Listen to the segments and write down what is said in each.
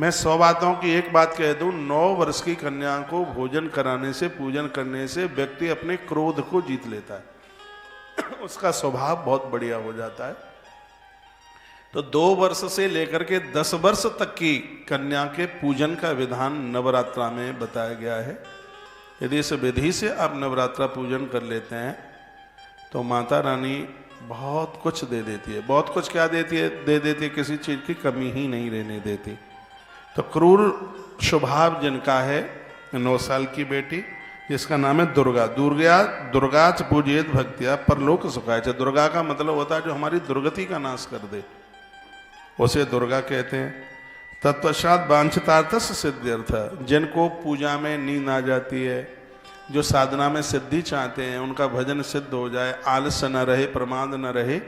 मैं 100 बातों की एक बात कह दूं, 9 वर्ष की कन्या को भोजन कराने से, पूजन करने से व्यक्ति अपने क्रोध को जीत लेता है उसका स्वभाव बहुत बढ़िया हो जाता है। तो 2 वर्ष से लेकर के 10 वर्ष तक की कन्या के पूजन का विधान नवरात्रा में बताया गया है। यदि इस विधि से आप नवरात्रा पूजन कर लेते हैं तो माता रानी बहुत कुछ दे देती है। बहुत कुछ क्या देती है? दे देती है, किसी चीज़ की कमी ही नहीं रहने देती। तो क्रूर स्वभाव जिनका है, 9 साल की बेटी जिसका नाम है दुर्गा, दुर्गाच पूजित भक्तिया परलोक सुखाय। दुर्गा का मतलब होता है जो हमारी दुर्गति का नाश कर दे, उसे दुर्गा कहते हैं। तत्पश्चात वांछितार्थस्य सिद्ध्यर्थ, जिनको पूजा में नींद आ जाती है, जो साधना में सिद्धि चाहते हैं, उनका भजन सिद्ध हो जाए, आलस्य न रहे, प्रमाद न रहे,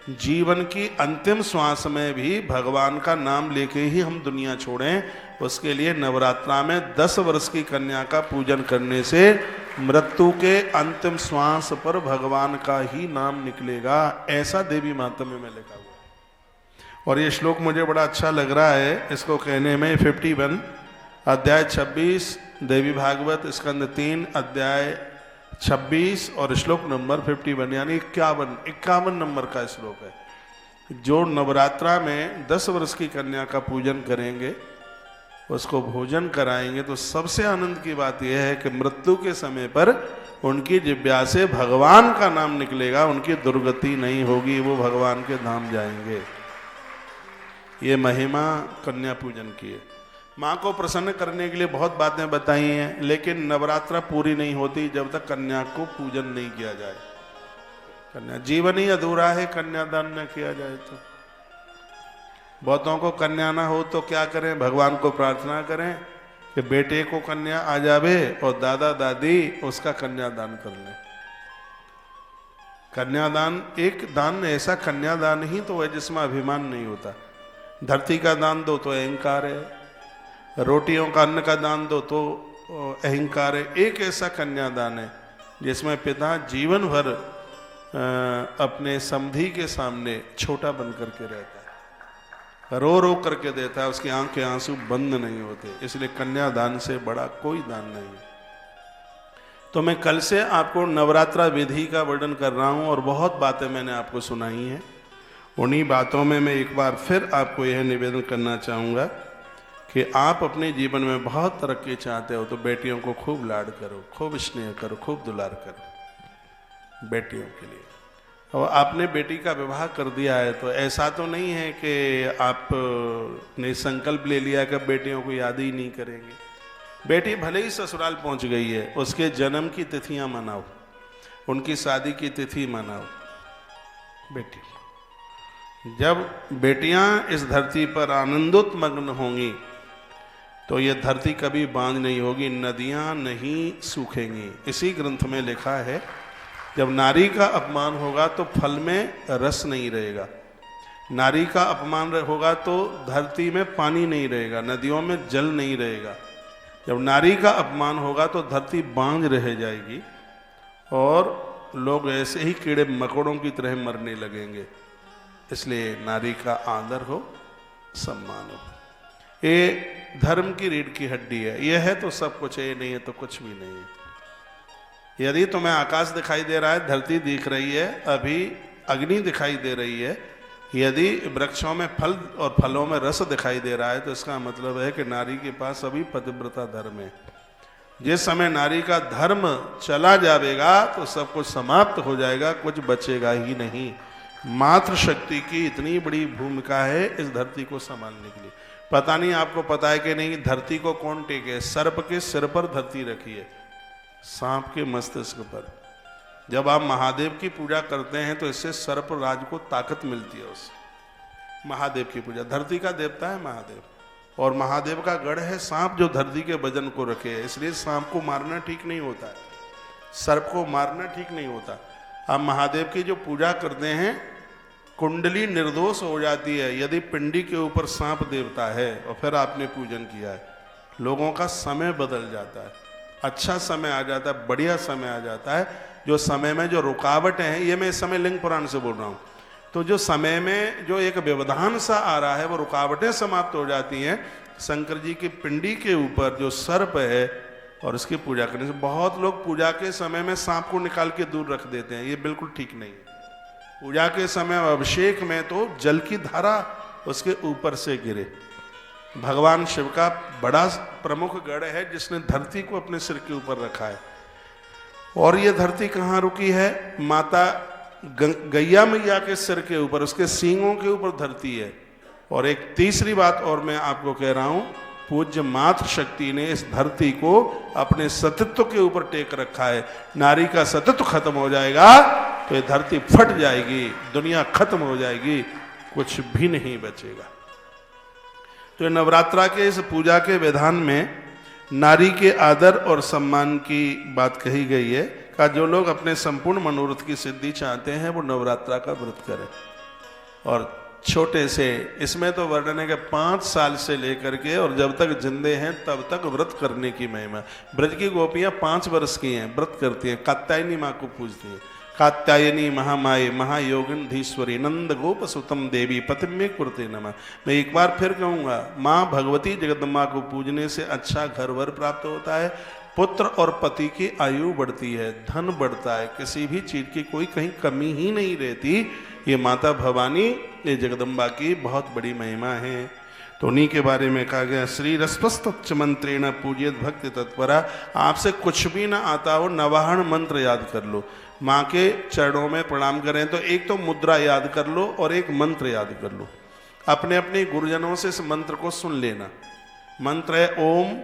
जीवन की अंतिम श्वास में भी भगवान का नाम लेके ही हम दुनिया छोड़ें, उसके लिए नवरात्रा में 10 वर्ष की कन्या का पूजन करने से मृत्यु के अंतिम श्वास पर भगवान का ही नाम निकलेगा। ऐसा देवी महात्म्य में लिखा हुआ है। और ये श्लोक मुझे बड़ा अच्छा लग रहा है इसको कहने में। 51 अध्याय 26 देवी भागवत स्कंद 3 अध्याय 26 और श्लोक नंबर 51 यानी 51 नंबर का श्लोक है। जो नवरात्रा में 10 वर्ष की कन्या का पूजन करेंगे, उसको भोजन कराएंगे, तो सबसे आनंद की बात यह है कि मृत्यु के समय पर उनकी जिह्वा से भगवान का नाम निकलेगा, उनकी दुर्गति नहीं होगी, वो भगवान के धाम जाएंगे। ये महिमा कन्या पूजन की है। माँ को प्रसन्न करने के लिए बहुत बातें बताई हैं, लेकिन नवरात्रा पूरी नहीं होती जब तक कन्या को पूजन नहीं किया जाए। कन्या जीवन ही अधूरा है, कन्यादान न किया जाए तो। बहुतों को कन्या ना हो तो क्या करें? भगवान को प्रार्थना करें कि बेटे को कन्या आ जावे और दादा दादी उसका कन्यादान कर लें। कन्यादान एक दान, ऐसा कन्यादान ही तो है जिसमें अभिमान नहीं होता। धरती का दान दो तो अहंकार है, रोटियों का अन्न का दान दो तो अहंकार है। एक ऐसा कन्यादान है जिसमें पिता जीवन भर अपने समधी के सामने छोटा बन करके रहता है, रो रो करके देता है, उसकी आंख के आंसू बंद नहीं होते। इसलिए कन्यादान से बड़ा कोई दान नहीं है। तो मैं कल से आपको नवरात्रा विधि का वर्णन कर रहा हूं और बहुत बातें मैंने आपको सुनाई हैं। उन्हीं बातों में मैं एक बार फिर आपको यह निवेदन करना चाहूँगा कि आप अपने जीवन में बहुत तरक्की चाहते हो तो बेटियों को खूब लाड करो, खूब स्नेह करो, खूब दुलार करो बेटियों के लिए। और आपने बेटी का विवाह कर दिया है तो ऐसा तो नहीं है कि आपने संकल्प ले लिया कि बेटियों को याद ही नहीं करेंगे। बेटी भले ही ससुराल पहुंच गई है, उसके जन्म की तिथियां मनाओ, उनकी शादी की तिथि मनाओ। बेटी जब बेटियां इस धरती पर आनंदोत मग्न होंगी तो ये धरती कभी बांझ नहीं होगी, नदियां नहीं सूखेंगी। इसी ग्रंथ में लिखा है जब नारी का अपमान होगा तो फल में रस नहीं रहेगा, नारी का अपमान होगा तो धरती में पानी नहीं रहेगा, नदियों में जल नहीं रहेगा। जब नारी का अपमान होगा तो धरती बांझ रह जाएगी और लोग ऐसे ही कीड़े मकोड़ों की तरह मरने लगेंगे। इसलिए नारी का आदर हो, सम्मान हो। ये धर्म की रीढ़ की हड्डी है। यह है तो सब कुछ है, ये नहीं है तो कुछ भी नहीं है। यदि तुम्हें आकाश दिखाई दे रहा है, धरती दिख रही है, अभी अग्नि दिखाई दे रही है, यदि वृक्षों में फल और फलों में रस दिखाई दे रहा है तो इसका मतलब है कि नारी के पास अभी पतिव्रता धर्म है। जिस समय नारी का धर्म चला जाएगा तो सब कुछ समाप्त हो जाएगा, कुछ बचेगा ही नहीं। मातृशक्ति की इतनी बड़ी भूमिका है इस धरती को संभालने के लिए। पता नहीं आपको पता है कि नहीं, धरती को कौन टेके? सर्प के सिर पर धरती रखी है, सांप के मस्तिष्क पर। जब आप महादेव की पूजा करते हैं तो इससे सर्प राज को ताकत मिलती है। उससे महादेव की पूजा, धरती का देवता है महादेव, और महादेव का गढ़ है सांप जो धरती के वजन को रखे है। इसलिए सांप को मारना ठीक नहीं होता है, सर्प को मारना ठीक नहीं होता। आप महादेव की जो पूजा करते हैं, कुंडली निर्दोष हो जाती है यदि पिंडी के ऊपर सांप देवता है और फिर आपने पूजन किया है। लोगों का समय बदल जाता है, अच्छा समय आ जाता है, बढ़िया समय आ जाता है। जो समय में जो रुकावटें हैं, ये मैं इस समय लिंग पुराण से बोल रहा हूँ, तो जो समय में जो एक व्यवधान सा आ रहा है वो रुकावटें समाप्त हो जाती हैं। शंकर जी की पिंडी के ऊपर जो सर्प है और इसकी पूजा करने से, बहुत लोग पूजा के समय में सांप को निकाल के दूर रख देते हैं, ये बिल्कुल ठीक नहीं है। पूजा के समय अभिषेक में तो जल की धारा उसके ऊपर से गिरे। भगवान शिव का बड़ा प्रमुख गढ़ है जिसने धरती को अपने सिर के ऊपर रखा है। और ये धरती कहाँ रुकी है? माता गैया मैया के सिर के ऊपर, उसके सींगों के ऊपर धरती है। और एक तीसरी बात और मैं आपको कह रहा हूं, पूज्य मातृशक्ति ने इस धरती को अपने सतीत्व के ऊपर टेक रखा है। नारी का सतीत्व खत्म हो जाएगा तो ये धरती फट जाएगी, दुनिया खत्म हो जाएगी, कुछ भी नहीं बचेगा। तो नवरात्रा के इस पूजा के विधान में नारी के आदर और सम्मान की बात कही गई है। का जो लोग अपने संपूर्ण मनोरथ की सिद्धि चाहते हैं वो नवरात्रा का व्रत करें। और छोटे से, इसमें तो वर्णन है कि 5 साल से लेकर के और जब तक जिंदे हैं तब तक व्रत करने की महिमा। ब्रज की गोपियां 5 वर्ष की हैं, व्रत करती हैं, कात्यायनी माँ को पूजती हैं। कात्यायनी महामाये महायोगिन्धीश्वरी नंद गोप सुतम देवी पतिमे कुरते नमः। मैं एक बार फिर कहूँगा, माँ भगवती जगदम्बा को पूजने से अच्छा घर वर प्राप्त होता है, पुत्र और पति की आयु बढ़ती है, धन बढ़ता है, किसी भी चीज की कोई कहीं कमी ही नहीं रहती। ये माता भवानी, ये जगदम्बा की बहुत बड़ी महिमा है। तो उन्हीं के बारे में कहा गया, श्री रस्पस्त मंत्रेण पूजित भक्ति तत्परा। आपसे कुछ भी ना आता हो, नवाहन मंत्र याद कर लो। माँ के चरणों में प्रणाम करें तो एक तो मुद्रा याद कर लो और एक मंत्र याद कर लो। अपने अपने गुरुजनों से इस मंत्र को सुन लेना। मंत्र है ओम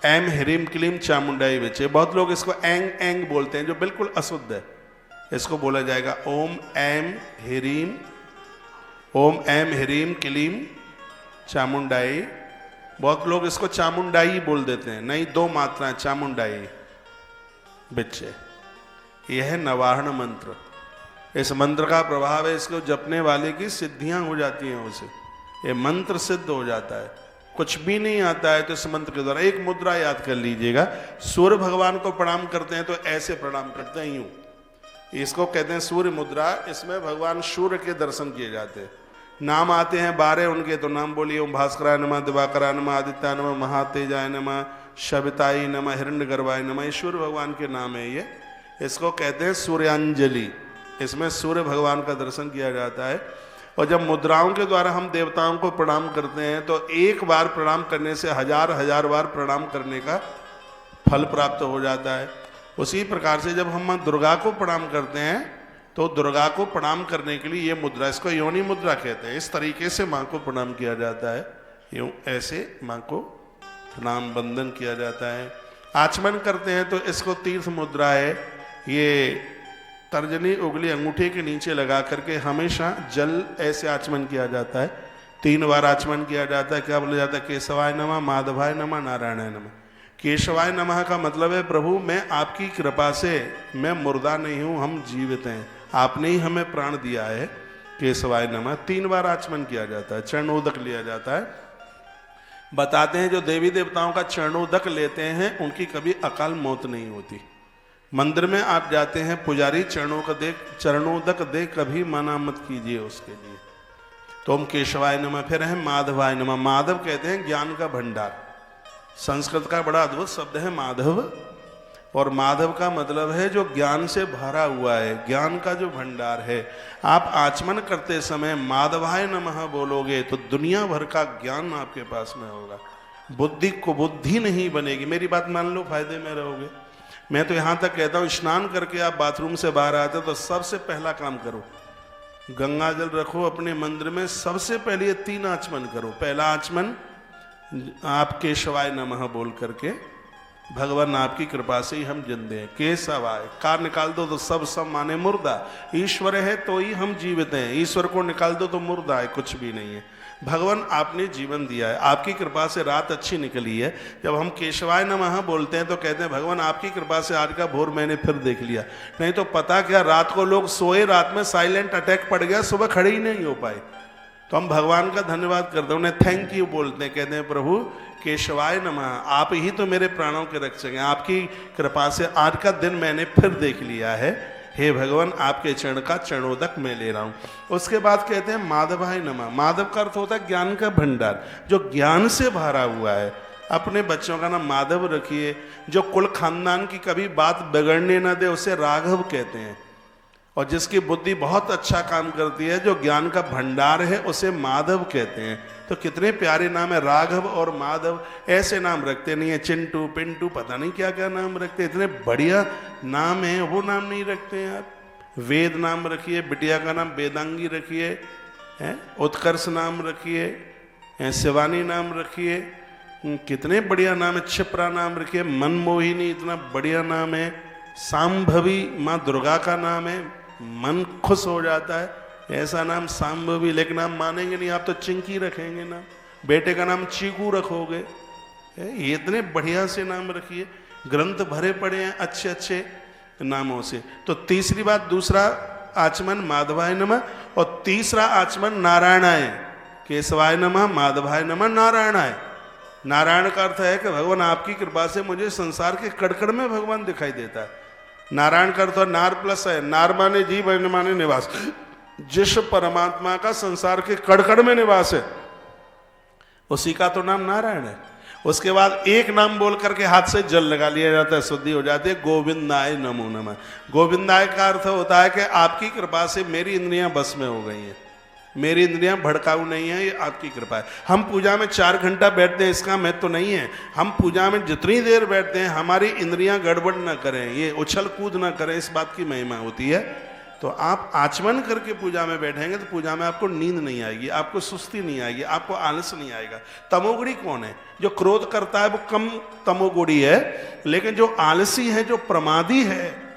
ऐम ह्रीम क्लीम चामुंडाई विचे। बहुत लोग इसको एंग एंग बोलते हैं जो बिल्कुल अशुद्ध है। इसको बोला जाएगा ओम ऐम ह्रीम क्लीम चामुंडाई। बहुत लोग इसको चामुंडाई बोल देते हैं, नहीं, 2 मात्राएं, चामुंडाई बिच्चे। यह है नवाहन मंत्र। इस मंत्र का प्रभाव है, इसको जपने वाले की सिद्धियां हो जाती हैं, उसे ये मंत्र सिद्ध हो जाता है। कुछ भी नहीं आता है तो इस मंत्र के द्वारा एक मुद्रा याद कर लीजिएगा। सूर्य भगवान को प्रणाम करते हैं तो ऐसे प्रणाम करते हैं, यूं, इसको कहते हैं सूर्य मुद्रा। इसमें भगवान सूर्य के दर्शन किए जाते हैं। नाम आते हैं 12 उनके, तो नाम बोलिए, ओम भास्कराय नमः, दिवाकराय नमः, आदित्याय नमः, महातेजाय नमः, शबिताय नमः, हिरण्यगर्भाय नमः। ये सूर्य भगवान के नाम है। ये इसको कहते हैं सूर्यांजलि। इसमें सूर्य भगवान का दर्शन किया जाता है। और जब मुद्राओं के द्वारा हम देवताओं को प्रणाम करते हैं तो एक बार प्रणाम करने से 1000 बार प्रणाम करने का फल प्राप्त हो जाता है। उसी प्रकार से जब हम माँ दुर्गा को प्रणाम करते हैं तो दुर्गा को प्रणाम करने के लिए ये मुद्रा, इसको योनि मुद्रा कहते हैं। इस तरीके से माँ को प्रणाम किया जाता है, यूँ ऐसे माँ को प्रणाम बंदन किया जाता है। आचमन करते हैं तो इसको तीर्थ मुद्रा है। ये तर्जनी उंगली अंगूठे के नीचे लगा करके हमेशा जल ऐसे आचमन किया जाता है। 3 बार आचमन किया जाता है। क्या बोला जाता है? केशवाय नमः, माधवाय नमः, नारायणाय नमः। केशवाय नमः का मतलब है प्रभु मैं आपकी कृपा से, मैं मुर्दा नहीं हूँ, हम जीवित हैं, आपने ही हमें प्राण दिया है, केशवाय नमः। 3 बार आचमन किया जाता है, चरणोदक लिया जाता है। बताते हैं जो देवी देवताओं का चरणोदक लेते हैं उनकी कभी अकाल मौत नहीं होती। मंदिर में आप जाते हैं, पुजारी चरणोदक दे कभी मना मत कीजिए उसके लिए। तो हम केशवाय नमः। फिर है माधवाय नमः। माधव कहते हैं ज्ञान का भंडार। संस्कृत का बड़ा अद्भुत शब्द है माधव, और माधव का मतलब है जो ज्ञान से भरा हुआ है, ज्ञान का जो भंडार है। आप आचमन करते समय माधवाय नमः बोलोगे तो दुनिया भर का ज्ञान आपके पास में होगा। बुद्धि को बुद्धि नहीं बनेगी। मेरी बात मान लो, फायदे में रहोगे। मैं तो यहाँ तक कहता हूँ, स्नान करके आप बाथरूम से बाहर आते हो तो सबसे पहला काम करो, गंगा जल रखो अपने मंदिर में, सबसे पहले ये 3 आचमन करो। पहला आचमन आप केशवाय नमः बोल करके, भगवान आपकी कृपा से ही हम जिंदे हैं। केशवाय, कार निकाल दो तो सब माने मुर्दा। ईश्वर है तो ही हम जीवित हैं, ईश्वर को निकाल दो तो मुर्दा है, कुछ भी नहीं है। भगवान आपने जीवन दिया है, आपकी कृपा से रात अच्छी निकली है। जब हम केशवाय नमः बोलते हैं तो कहते हैं भगवान आपकी कृपा से आज का भोर मैंने फिर देख लिया। नहीं तो पता क्या, रात को लोग सोए, रात में साइलेंट अटैक पड़ गया, सुबह खड़े ही नहीं हो पाए। तो हम भगवान का धन्यवाद करते हैं, उन्हें थैंक यू बोलते हैं, कहते हैं प्रभु केशवाय नमः, आप ही तो मेरे प्राणों के रक्षक हैं, आपकी कृपा से आज का दिन मैंने फिर देख लिया है। हे भगवान आपके चरण का चरणोदक मैं ले रहा हूँ। उसके बाद कहते हैं माधवाय नमः। माधव का अर्थ होता है ज्ञान का भंडार, जो ज्ञान से भरा हुआ है। अपने बच्चों का नाम माधव रखिए। जो कुल खानदान की कभी बात बिगड़ने ना दे उसे राघव कहते हैं। और जिसकी बुद्धि बहुत अच्छा काम करती है, जो ज्ञान का भंडार है, उसे माधव कहते हैं। तो कितने प्यारे नाम है, राघव और माधव। ऐसे नाम रखते नहीं है, चिंटू पिंटू पता नहीं क्या क्या नाम रखते, इतने बढ़िया नाम है, वो नाम नहीं रखते हैं आप। वेद नाम रखिए, बिटिया का नाम वेदांगी रखिए, उत्कर्ष नाम रखिए, शिवानी नाम रखिए, कितने बढ़िया नाम है। क्षिप्रा नाम रखिए, मनमोहिनी इतना बढ़िया नाम है। सांभवी माँ दुर्गा का नाम है, मन खुश हो जाता है, ऐसा नाम सांभवी। लेकिन आप मानेंगे नहीं, आप तो चिंकी रखेंगे नाम। बेटे का नाम चीकू रखोगे। ये इतने बढ़िया से नाम रखिए। ग्रंथ भरे पड़े हैं अच्छे अच्छे नामों से। तो तीसरी बात, दूसरा आचमन माधवाय नमः और तीसरा आचमन नारायणाय। केशवाय नमः, माधवाय नमः, नारायणाय। नारायण का अर्थ है कि भगवान आपकी कृपा से मुझे संसार के कड़कड़ में भगवान दिखाई देता है। नारायण का अर्थ नार प्लस है, नार माने जीव, माने निवास। जिस परमात्मा का संसार के कड़कड़ में निवास है उसी का तो नाम नारायण है। उसके बाद एक नाम बोल करके हाथ से जल लगा लिया जाता है, शुद्धि हो जाती है। गोविंदाय नमो नमः। गोविंदाय का अर्थ होता है कि आपकी कृपा से मेरी इंद्रियां बस में हो गई हैं, मेरी इंद्रियां भड़काऊ नहीं है, ये आपकी कृपा है। हम पूजा में 4 घंटा बैठते हैं, इसका महत्व तो नहीं है। हम पूजा में जितनी देर बैठते हैं हमारी इंद्रियां गड़बड़ ना करें, ये उछल कूद ना करें, इस बात की महिमा होती है। तो आप आचमन करके पूजा में बैठेंगे तो पूजा में आपको नींद नहीं आएगी, आपको सुस्ती नहीं आएगी, आपको आलस नहीं आएगा। तमोगुणी कौन है? जो क्रोध करता है वो कम तमोगुणी है, लेकिन जो आलसी है, जो प्रमादी है,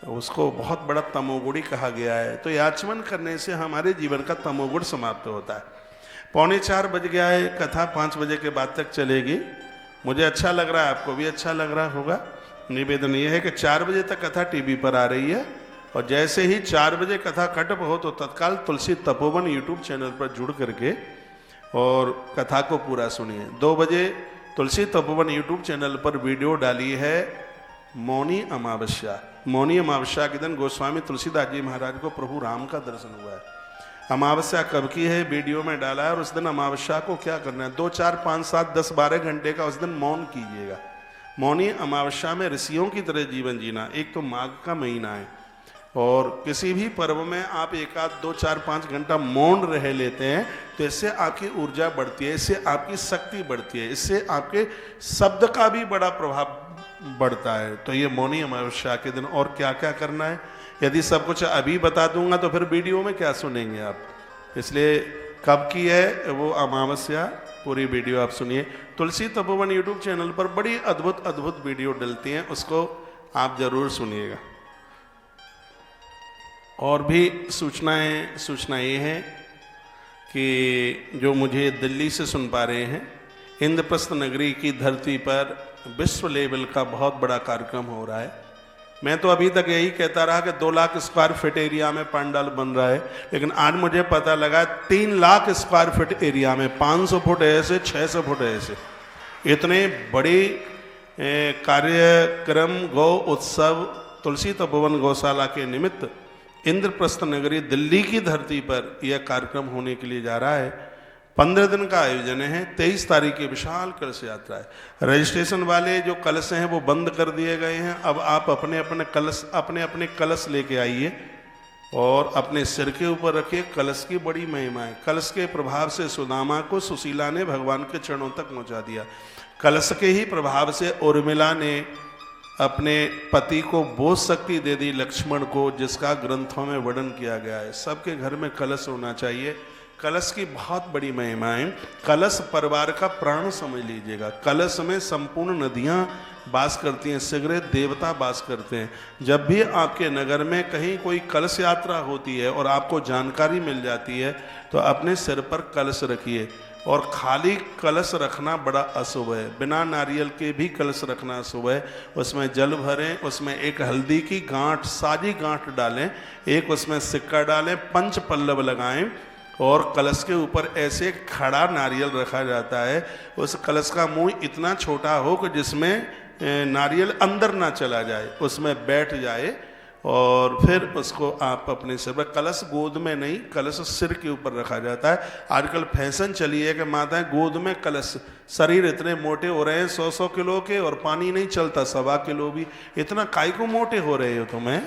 उसको बहुत बड़ा तमोगुणी कहा गया है। तो आचमन करने से हमारे जीवन का तमोगुण समाप्त होता है। 3:45 बज गया है, कथा 5 बजे के बाद तक चलेगी। मुझे अच्छा लग रहा है, आपको भी अच्छा लग रहा होगा। निवेदन ये है कि 4 बजे तक कथा टीवी पर आ रही है और जैसे ही 4 बजे कथा खत्म हो तो तत्काल तुलसी तपोवन यूट्यूब चैनल पर जुड़ करके और कथा को पूरा सुनिए। 2 बजे तुलसी तपोवन यूट्यूब चैनल पर वीडियो डाली है मौनी अमावस्या। मौनी अमावस्या के दिन गोस्वामी तुलसीदास जी महाराज को प्रभु राम का दर्शन हुआ है। अमावस्या कब की है वीडियो में डाला है, और उस दिन अमावस्या को क्या करना है, 2, 4, 5, 7, 10, 12 घंटे का उस दिन मौन कीजिएगा। मौनी अमावस्या में ऋषियों की तरह जीवन जीना। एक तो माघ का महीना है और किसी भी पर्व में आप 1 आध 2, 4, 5 घंटा मौन रह लेते हैं तो इससे आपकी ऊर्जा बढ़ती है, इससे आपकी शक्ति बढ़ती है, इससे आपके शब्द का भी बड़ा प्रभाव बढ़ता है। तो ये मौनी अमावस्या के दिन और क्या क्या करना है, यदि सब कुछ अभी बता दूंगा तो फिर वीडियो में क्या सुनेंगे आप। इसलिए कब की है वो अमावस्या, पूरी वीडियो आप सुनिए। तुलसी तपोवन यूट्यूब चैनल पर बड़ी अद्भुत अद्भुत वीडियो डलती हैं, उसको आप जरूर सुनिएगा। और भी सूचना ये है कि जो मुझे दिल्ली से सुन पा रहे हैं, इंद्रप्रस्थ नगरी की धरती पर विश्व लेवल का बहुत बड़ा कार्यक्रम हो रहा है। मैं तो अभी तक यही कहता रहा कि 2 लाख स्क्वायर फीट एरिया में पंडाल बन रहा है, लेकिन आज मुझे पता लगा 3 लाख स्क्वायर फीट एरिया में 500 फुट ऐसे, 600 फुट ऐसे, इतने बड़े कार्यक्रम गौ उत्सव तुलसी तपोवन गौशाला के निमित्त इंद्रप्रस्थ नगरी दिल्ली की धरती पर यह कार्यक्रम होने के लिए जा रहा है। 15 दिन का आयोजन है। 23 तारीख की विशाल कलश यात्रा है। रजिस्ट्रेशन वाले जो कलश हैं वो बंद कर दिए गए हैं। अब आप अपने अपने कलश लेके आइए और अपने सिर के ऊपर रखिए। कलश की बड़ी महिमा है। कलश के प्रभाव से सुदामा को सुशीला ने भगवान के चरणों तक पहुंचा दिया। कलश के ही प्रभाव से उर्मिला ने अपने पति को बोध शक्ति दे दी लक्ष्मण को, जिसका ग्रंथों में वर्णन किया गया है। सबके घर में कलश होना चाहिए। कलश की बहुत बड़ी महिमा है। कलश परिवार का प्राण समझ लीजिएगा। कलश में संपूर्ण नदियां वास करती हैं, सगरे देवता वास करते हैं। जब भी आपके नगर में कहीं कोई कलश यात्रा होती है और आपको जानकारी मिल जाती है तो अपने सिर पर कलश रखिए। और खाली कलश रखना बड़ा अशुभ है। बिना नारियल के भी कलश रखना अशुभ है। उसमें जल भरें, उसमें एक हल्दी की गांठ, साजी गांठ डालें, एक उसमें सिक्का डालें, 5 पल्लव लगाएं और कलश के ऊपर ऐसे खड़ा नारियल रखा जाता है। उस कलश का मुंह इतना छोटा हो कि जिसमें नारियल अंदर ना चला जाए, उसमें बैठ जाए और फिर उसको आप अपने सिर पर, कलश गोद में नहीं, कलश सिर के ऊपर रखा जाता है। आजकल फैशन चली है कि माताएं गोद में कलश, शरीर इतने मोटे हो रहे हैं 100-100 किलो के, और पानी नहीं चलता 1.25 किलो भी। इतना काय को मोटे हो रहे हो तुम्हें?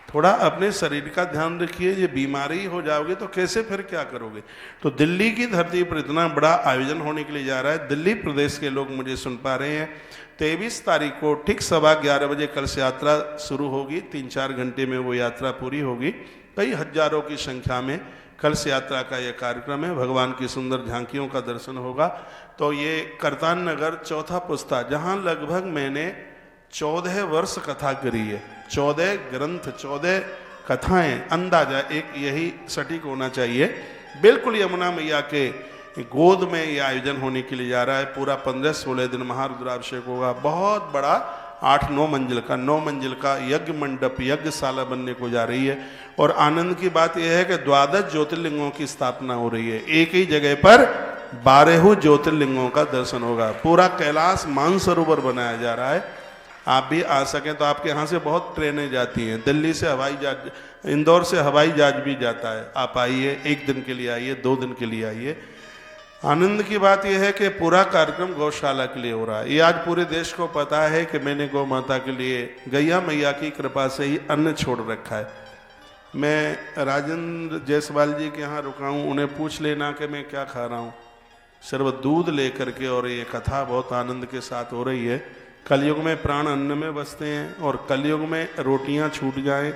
थोड़ा अपने शरीर का ध्यान रखिए। ये बीमारी हो जाओगे तो कैसे फिर क्या करोगे? तो दिल्ली की धरती पर इतना बड़ा आयोजन होने के लिए जा रहा है। दिल्ली प्रदेश के लोग मुझे सुन पा रहे हैं, 23 तारीख को ठीक 11:15 बजे कलश यात्रा शुरू होगी। 3-4 घंटे में वो यात्रा पूरी होगी। कई हजारों की संख्या में कलश यात्रा का यह कार्यक्रम है। भगवान की सुंदर झांकियों का दर्शन होगा। तो ये करतान नगर चौथा पुस्ता, जहाँ लगभग मैंने 14 वर्ष कथा करी है, 14 ग्रंथ, 14 कथाएं, अंदाजा एक यही सटीक होना चाहिए। बिल्कुल यमुना मैया के गोद में ये आयोजन होने के लिए जा रहा है। पूरा 15-16 दिन महारुद्राभिषेक होगा। बहुत बड़ा 8-9 मंजिल का, 9 मंजिल का यज्ञ मंडप, यज्ञशाला बनने को जा रही है। और आनंद की बात यह है कि 12 ज्योतिर्लिंगों की स्थापना हो रही है। एक ही जगह पर 12 ज्योतिर्लिंगों का दर्शन होगा। पूरा कैलाश मानसरोवर बनाया जा रहा है। आप भी आ सकें तो, आपके यहाँ से बहुत ट्रेनें जाती हैं, दिल्ली से हवाई जहाज, इंदौर से हवाई जहाज भी जाता है। आप आइए, 1 दिन के लिए आइए, 2 दिन के लिए आइए। आनंद की बात यह है कि पूरा कार्यक्रम गौशाला के लिए हो रहा है। ये आज पूरे देश को पता है कि मैंने गौ माता के लिए गैया मैया की कृपा से ही अन्न छोड़ रखा है। मैं राजेंद्र जायसवाल जी के यहाँ रुका हूँ, उन्हें पूछ लेना कि मैं क्या खा रहा हूँ। सिर्फ दूध लेकर के, और ये कथा बहुत आनंद के साथ हो रही है। कलयुग में प्राण अन्न में बसते हैं, और कलयुग में रोटियां छूट जाएं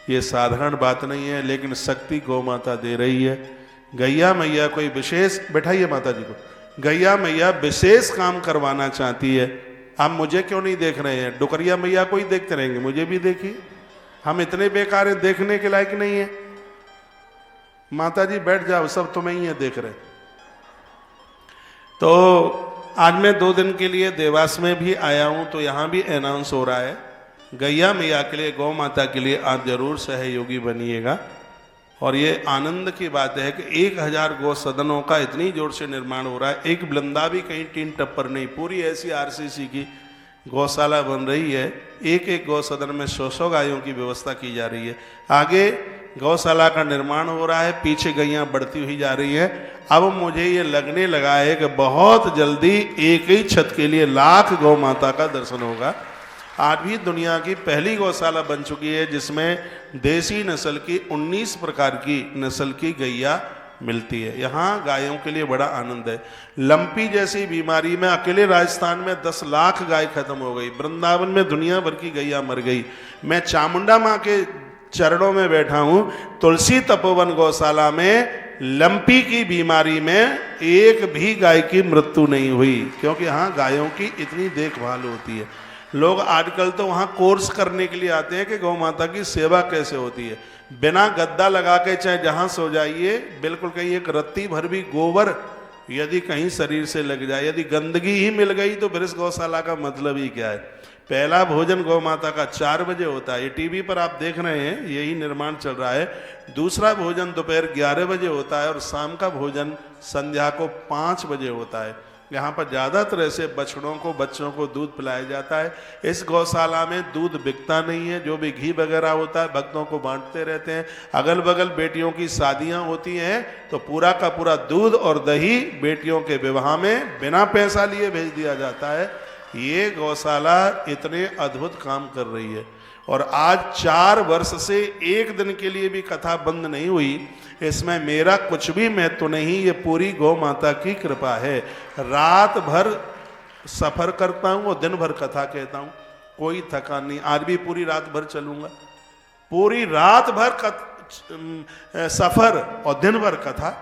ये साधारण बात नहीं है, लेकिन शक्ति गौ माता दे रही है। गैया मैया कोई विशेष, बैठाइए माता जी को, गैया मैया विशेष काम करवाना चाहती है। आप मुझे क्यों नहीं देख रहे हैं? डुकरिया मैया को ही देखते रहेंगे, मुझे भी देखिए। हम इतने बेकार हैं, देखने के लायक नहीं है। माता जी बैठ जाओ, सब तुम्हें ही है देख रहे। तो आज मैं 2 दिन के लिए देवास में भी आया हूं, तो यहां भी अनाउंस हो रहा है, गैया मैया के लिए, गौ माता के लिए आप जरूर सहयोगी बनिएगा। और ये आनंद की बात है कि 1000 गौ सदनों का इतनी जोर से निर्माण हो रहा है। एक बलंदा भी कहीं टीन टप्पर नहीं, पूरी ऐसी आरसीसी की गौशाला बन रही है। एक गौ सदन में 100 गायों की व्यवस्था की जा रही है। आगे गौशाला का निर्माण हो रहा है, पीछे गैयां बढ़ती हुई जा रही है। अब मुझे ये लगने लगा है कि बहुत जल्दी एक ही छत के लिए लाख गौ माता का दर्शन होगा। आज भी दुनिया की पहली गौशाला बन चुकी है जिसमें देसी नस्ल की 19 प्रकार की नस्ल की गैया मिलती है। यहाँ गायों के लिए बड़ा आनंद है। लंपी जैसी बीमारी में अकेले राजस्थान में 10 लाख गाय खत्म हो गई। वृंदावन में दुनिया भर की गैया मर गई। मैं चामुंडा माँ के चरणों में बैठा हूँ। तुलसी तपोवन गौशाला में लंपी की बीमारी में एक भी गाय की मृत्यु नहीं हुई, क्योंकि यहाँ गायों की इतनी देखभाल होती है। लोग आजकल तो वहाँ कोर्स करने के लिए आते हैं कि गौ माता की सेवा कैसे होती है। बिना गद्दा लगा के चाहे जहाँ सो जाइए, बिल्कुल कहीं एक रत्ती भर भी गोबर यदि कहीं शरीर से लग जाए, यदि गंदगी ही मिल गई, तो फिर इस गौशाला का मतलब ही क्या है। पहला भोजन गौ माता का 4 बजे होता है। ये टीवी पर आप देख रहे हैं, यही निर्माण चल रहा है। दूसरा भोजन दोपहर 11 बजे होता है, और शाम का भोजन संध्या को 5 बजे होता है। यहाँ पर ज़्यादातर ऐसे बछड़ों को, बच्चों को दूध पिलाया जाता है। इस गौशाला में दूध बिकता नहीं है। जो भी घी वगैरह होता है भक्तों को बांटते रहते हैं। अगल बगल बेटियों की शादियाँ होती हैं तो पूरा का पूरा दूध और दही बेटियों के विवाह में बिना पैसा लिए भेज दिया जाता है। ये गौशाला इतने अद्भुत काम कर रही है। और आज 4 वर्ष से एक दिन के लिए भी कथा बंद नहीं हुई। इसमें मेरा कुछ भी महत्व नहीं, ये पूरी गौ माता की कृपा है। रात भर सफर करता हूँ और दिन भर कथा कहता हूँ, कोई थकान नहीं। आज भी पूरी रात भर चलूंगा, पूरी रात भर सफर और दिन भर कथा।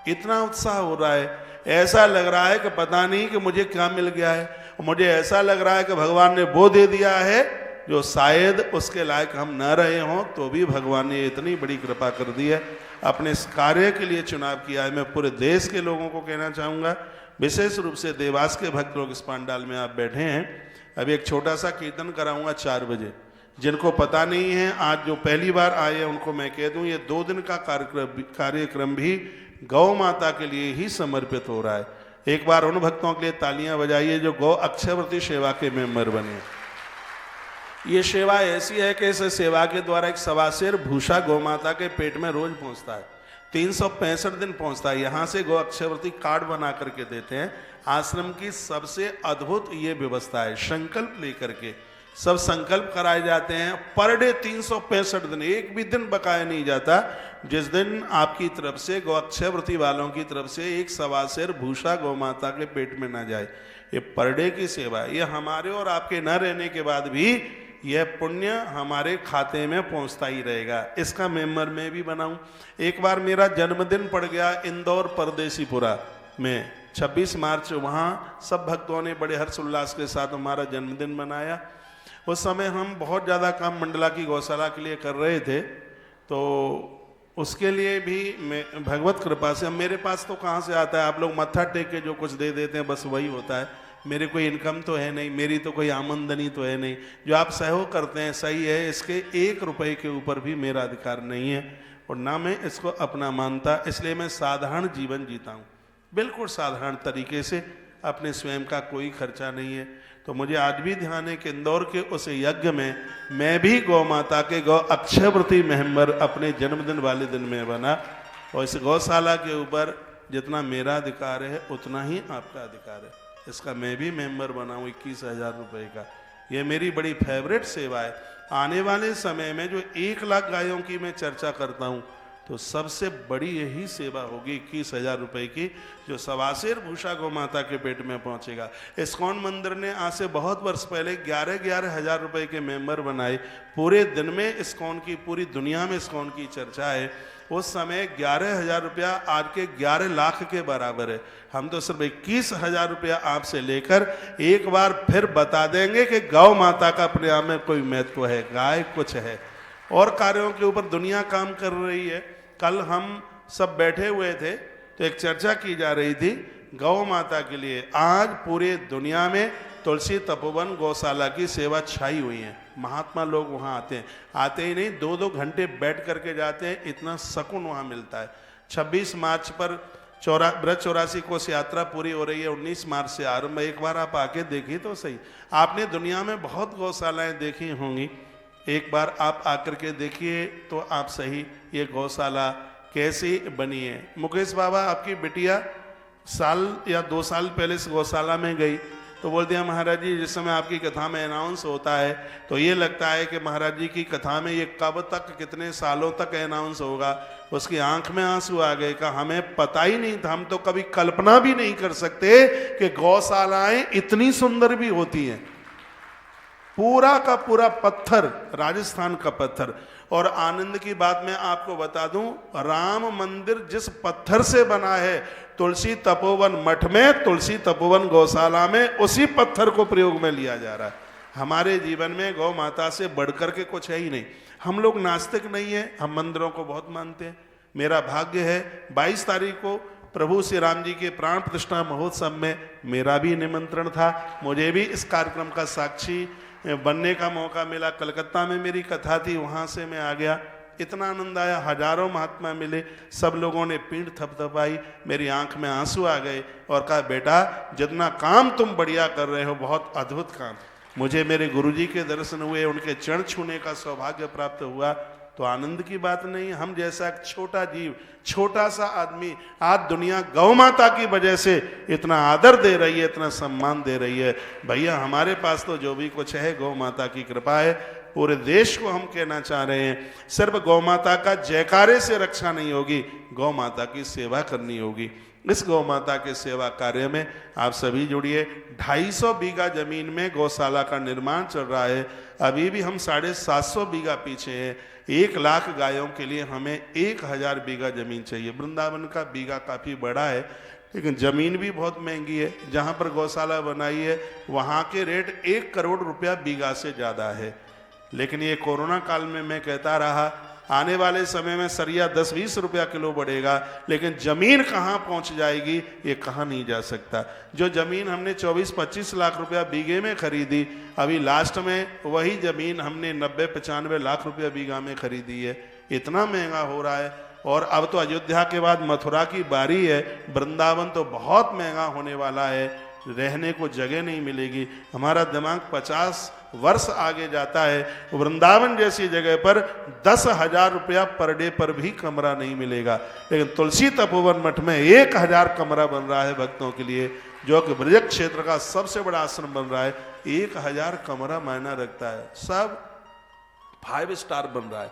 इतना उत्साह हो रहा है, ऐसा लग रहा है कि पता नहीं कि मुझे क्या मिल गया है। मुझे ऐसा लग रहा है कि भगवान ने वो दे दिया है जो शायद उसके लायक हम न रहे हों, तो भी भगवान ने इतनी बड़ी कृपा कर दी है। अपने इस कार्य के लिए चुनाव किया है। मैं पूरे देश के लोगों को कहना चाहूँगा, विशेष रूप से देवास के भक्त लोग इस पंडाल में आप बैठे हैं। अभी एक छोटा सा कीर्तन कराऊंगा 4 बजे। जिनको पता नहीं है, आज जो पहली बार आए हैं उनको मैं कह दूं, ये 2 दिन का कार्यक्रम भी गौ माता के लिए ही समर्पित हो रहा है। एक बार उन भक्तों के लिए तालियां बजाइए जो गौ अक्षयवती सेवा के मेंबर बने। ये सेवा ऐसी है कि इस सेवा के द्वारा एक सवा सेर भूसा गौ माता के पेट में रोज पहुंचता है, 365 दिन पहुंचता है। यहाँ से गौ अक्षयवृत्ति कार्ड बना करके देते हैं। आश्रम की सबसे अद्भुत ये व्यवस्था है, संकल्प लेकर के सब संकल्प कराए जाते हैं। पर डे 365 दिन, एक भी दिन बकाया नहीं जाता। जिस दिन आपकी तरफ से गौ अक्षयवृत्ति वालों की तरफ से एक सवा सेर भूसा गौ माता के पेट में ना जाए, ये पर डे की सेवा है। ये हमारे और आपके न रहने के बाद भी यह पुण्य हमारे खाते में पहुंचता ही रहेगा। इसका मेंबर मैं भी बनाऊं। एक बार मेरा जन्मदिन पड़ गया इंदौर परदेसीपुरा में, 26 मार्च, वहाँ सब भक्तों ने बड़े हर्षोल्लास के साथ हमारा जन्मदिन मनाया। उस समय हम बहुत ज़्यादा काम मंडला की गौशाला के लिए कर रहे थे, तो उसके लिए भी मैं भगवत कृपा से, मेरे पास तो कहाँ से आता है, आप लोग मत्था टेक के जो कुछ दे देते हैं बस वही होता है। मेरे कोई इनकम तो है नहीं, मेरी तो कोई आमदनी तो है नहीं। जो आप सहयोग करते हैं सही है, इसके 1 रुपए के ऊपर भी मेरा अधिकार नहीं है और ना मैं इसको अपना मानता। इसलिए मैं साधारण जीवन जीता हूँ, बिल्कुल साधारण तरीके से, अपने स्वयं का कोई खर्चा नहीं है। तो मुझे आज भी ध्यान है कि इंदौर के उस यज्ञ में मैं भी गौ माता के गौ अक्षयवृत्ति मेंबर अपने जन्मदिन वाले दिन में बना। और इस गौशाला के ऊपर जितना मेरा अधिकार है उतना ही आपका अधिकार है। इसका मैं भी मेंबर बनाऊँ 21,000 रुपये का। ये मेरी बड़ी फेवरेट सेवा है। आने वाले समय में जो 1 लाख गायों की मैं चर्चा करता हूँ, तो सबसे बड़ी यही सेवा होगी 21,000 रुपये की, जो सवा सेर भूसा गौ माता के पेट में पहुँचेगा। इस्कॉन मंदिर ने आज से बहुत वर्ष पहले 11,000 रुपये के मेंबर बनाए। पूरे दिन में इस्कॉन की, पूरी दुनिया में इस्कॉन की चर्चा है। उस समय 11,000 रुपया आज के 11 लाख के बराबर है। हम तो सिर्फ 21,000 रुपया आपसे लेकर एक बार फिर बता देंगे कि गौ माता का अपने आप में कोई महत्व है, गाय कुछ है। और कार्यों के ऊपर दुनिया काम कर रही है। कल हम सब बैठे हुए थे तो एक चर्चा की जा रही थी गौ माता के लिए। आज पूरे दुनिया में तुलसी तपोवन गौशाला की सेवा छाई हुई है। महात्मा लोग वहाँ आते हैं, आते ही नहीं 2-2 घंटे बैठ करके जाते हैं, इतना सुकून वहाँ मिलता है। 26 मार्च पर ब्रज 84 कोस यात्रा पूरी हो रही है, 19 मार्च से आरंभ। एक बार आप आके देखिए तो सही। आपने दुनिया में बहुत गौशालाएं देखी होंगी, एक बार आप आकर के देखिए तो आप सही ये गौशाला कैसी बनी है। मुकेश बाबा, आपकी बिटिया साल या 2 साल पहले इस गौशाला में गई तो बोलते हैं महाराज जी जिस समय आपकी कथा में अनाउंस होता है तो ये लगता है कि महाराज जी की कथा में ये कब तक, कितने सालों तक अनाउंस होगा। उसकी आंख में आंसू आ गए। कहा हमें पता ही नहीं था, हम तो कभी कल्पना भी नहीं कर सकते कि गौशालाएं इतनी सुंदर भी होती हैं। पूरा का पूरा पत्थर, राजस्थान का पत्थर। और आनंद की बात मैं आपको बता दूं, राम मंदिर जिस पत्थर से बना है तुलसी तपोवन मठ में, तुलसी तपोवन गौशाला में, उसी पत्थर को प्रयोग में लिया जा रहा है। हमारे जीवन में गौ माता से बढ़कर के कुछ है ही नहीं। हम लोग नास्तिक नहीं है, हम मंदिरों को बहुत मानते हैं। मेरा भाग्य है 22 तारीख को प्रभु श्री राम जी के प्राण प्रतिष्ठा महोत्सव में मेरा भी निमंत्रण था। मुझे भी इस कार्यक्रम का साक्षी बनने का मौका मिला। कलकत्ता में मेरी कथा थी, वहाँ से मैं आ गया। इतना आनंद आया, हजारों महात्मा मिले, सब लोगों ने पीठ थपथपाई, मेरी आंख में आंसू आ गए और कहा बेटा जितना काम तुम बढ़िया कर रहे हो, बहुत अद्भुत काम। मुझे मेरे गुरुजी के दर्शन हुए, उनके चरण छूने का सौभाग्य प्राप्त हुआ। तो आनंद की बात नहीं। हम जैसा एक छोटा जीव, छोटा सा आदमी, आज दुनिया गौ माता की वजह से इतना आदर दे रही है, इतना सम्मान दे रही है। भैया हमारे पास तो जो भी कुछ है गौ माता की कृपा है। पूरे देश को हम कहना चाह रहे हैं, सिर्फ गौ माता का जयकारे से रक्षा नहीं होगी, गौ माता की सेवा करनी होगी। इस गौ माता के सेवा कार्य में आप सभी जुड़िए। 250 बीघा जमीन में गौशाला का निर्माण चल रहा है। अभी भी हम 750 बीघा पीछे हैं। 1 लाख गायों के लिए हमें 1000 बीघा जमीन चाहिए। वृंदावन का बीघा काफ़ी बड़ा है, लेकिन ज़मीन भी बहुत महंगी है। जहाँ पर गौशाला बनाई है वहाँ के रेट 1 करोड़ रुपया बीघा से ज़्यादा है। लेकिन ये कोरोना काल में मैं कहता रहा, आने वाले समय में सरिया 10-20 रुपया किलो बढ़ेगा, लेकिन ज़मीन कहाँ पहुँच जाएगी ये कहा नहीं जा सकता। जो ज़मीन हमने 24-25 लाख रुपया बीघे में खरीदी, अभी लास्ट में वही ज़मीन हमने 90-95 लाख रुपया बीघा में खरीदी है। इतना महंगा हो रहा है। और अब तो अयोध्या के बाद मथुरा की बारी है, वृंदावन तो बहुत महंगा होने वाला है। रहने को जगह नहीं मिलेगी। हमारा दिमाग 50 वर्ष आगे जाता है, वृंदावन जैसी जगह पर 10,000 रुपया पर डे पर भी कमरा नहीं मिलेगा, लेकिन तुलसी तपोवन मठ में 1,000 कमरा बन रहा है भक्तों के लिए, जो कि ब्रज क्षेत्र का सबसे बड़ा आश्रम बन रहा है। 1,000 कमरा मायना रखता है, सब 5 स्टार बन रहा है,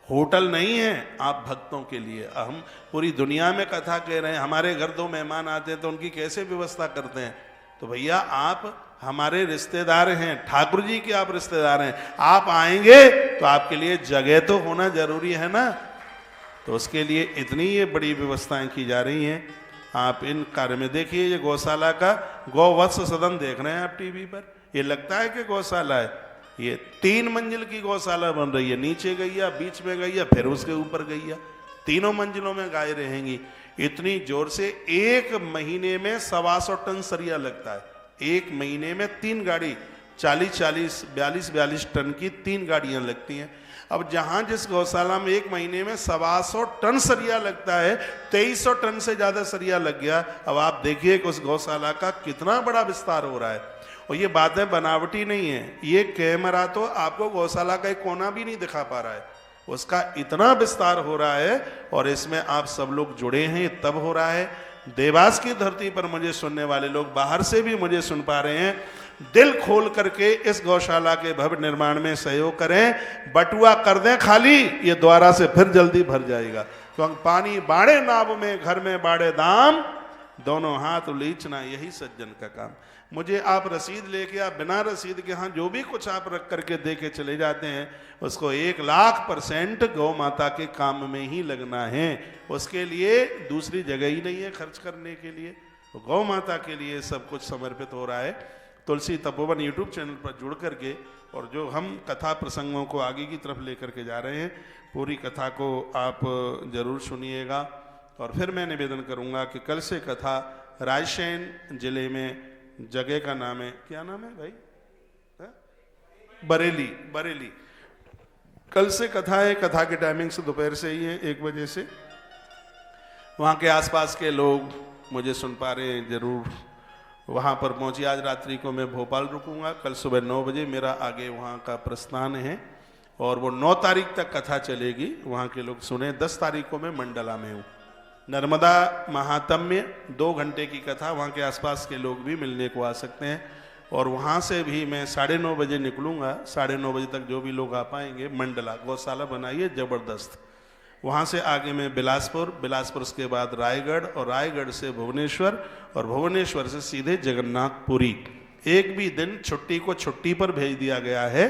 होटल नहीं है आप भक्तों के लिए। हम पूरी दुनिया में कथा कह रहे हैं, हमारे घर 2 मेहमान आते हैं तो उनकी कैसे व्यवस्था करते हैं। तो भैया आप हमारे रिश्तेदार हैं, ठाकुर जी के आप रिश्तेदार हैं, आप आएंगे तो आपके लिए जगह तो होना जरूरी है ना। तो उसके लिए इतनी ये बड़ी व्यवस्थाएं की जा रही हैं। आप इन कार्य में देखिए, ये गौशाला का गौवत्स सदन देख रहे हैं आप टीवी पर, ये लगता है कि गौशाला है। ये 3 मंजिल की गौशाला बन रही है, नीचे गैया, बीच में गैया, फिर उसके ऊपर गैया, 3 मंजिलों में गाय रहेंगी। इतनी जोर से 1 महीने में 125 टन सरिया लगता है। 1 महीने में 3 गाड़ी 40-40, 42-42 टन की 3 गाड़ियां लगती हैं। अब जहां जिस गौशाला में 1 महीने में 125 टन सरिया लगता है, 2300 टन से ज्यादा सरिया लग गया। अब आप देखिए कि उस गौशाला का कितना बड़ा विस्तार हो रहा है। और ये बातें बनावटी नहीं है, ये कैमरा तो आपको गौशाला का एक कोना भी नहीं दिखा पा रहा है, उसका इतना विस्तार हो रहा है। और इसमें आप सब लोग जुड़े हैं तब हो रहा है। देवास की धरती पर मुझे सुनने वाले लोग बाहर से भी मुझे सुन पा रहे हैं, दिल खोल करके इस गौशाला के भव्य निर्माण में सहयोग करें, बटुआ कर दें खाली, ये द्वारा से फिर जल्दी भर जाएगा। तो पानी बाड़े नाव में, घर में बाड़े दाम, दोनों हाथ लीचना, यही सज्जन का काम। मुझे आप रसीद लेके, आप बिना रसीद के यहाँ जो भी कुछ आप रख करके दे के चले जाते हैं, उसको 1,00,000% गौ माता के काम में ही लगना है। उसके लिए दूसरी जगह ही नहीं है खर्च करने के लिए, तो गौ माता के लिए सब कुछ समर्पित हो रहा है। तुलसी तपोवन यूट्यूब चैनल पर जुड़ करके, और जो हम कथा प्रसंगों को आगे की तरफ लेकर के जा रहे हैं, पूरी कथा को आप जरूर सुनिएगा। और फिर मैं निवेदन करूंगा कि कल से कथा रायसेन जिले में, जगह का नाम है, क्या नाम है भाई? बरेली। बरेली कल से कथा है। कथा के टाइमिंग से दोपहर से ही है, 1 बजे से। वहाँ के आसपास के लोग मुझे सुन पा रहे हैं, जरूर वहाँ पर पहुँचिए। आज रात्रि को मैं भोपाल रुकूंगा, कल सुबह 9 बजे मेरा आगे वहाँ का प्रस्थान है, और वो 9 तारीख तक कथा चलेगी। वहाँ के लोग सुने। 10 तारीख को मैं मंडला में हूँ, नर्मदा महात्म्य 2 घंटे की कथा, वहाँ के आसपास के लोग भी मिलने को आ सकते हैं। और वहाँ से भी मैं 9:30 बजे निकलूँगा, 9:30 बजे तक जो भी लोग आ पाएंगे, मंडला गौशाला बनाइए ज़बरदस्त। वहाँ से आगे मैं बिलासपुर, बिलासपुर उसके बाद रायगढ़, और रायगढ़ से भुवनेश्वर, और भुवनेश्वर से सीधे जगन्नाथपुरी। एक भी दिन छुट्टी को छुट्टी पर भेज दिया गया है,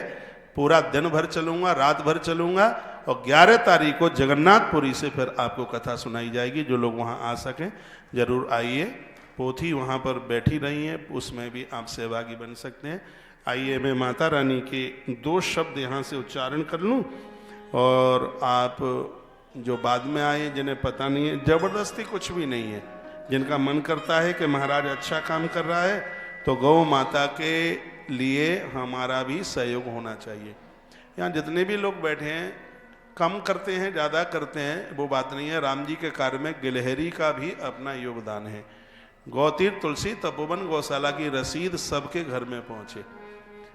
पूरा दिन भर चलूँगा, रात भर चलूँगा। और 11 तारीख को जगन्नाथपुरी से फिर आपको कथा सुनाई जाएगी। जो लोग वहाँ आ सकें जरूर आइए। पोथी वहाँ पर बैठी रही हैं, उसमें भी आप सहभागी बन सकते हैं। आइए मैं माता रानी के 2 शब्द यहाँ से उच्चारण कर लूँ, और आप जो बाद में आए, जिन्हें पता नहीं है, ज़बरदस्ती कुछ भी नहीं है, जिनका मन करता है कि महाराज अच्छा काम कर रहा है, तो गौ माता के लिए हमारा भी सहयोग होना चाहिए। यहाँ जितने भी लोग बैठे हैं, कम करते हैं ज़्यादा करते हैं वो बात नहीं है। राम जी के कार्य में गिलहरी का भी अपना योगदान है। गौतीर्थ तुलसी तपोवन गौशाला की रसीद सबके घर में पहुँचे।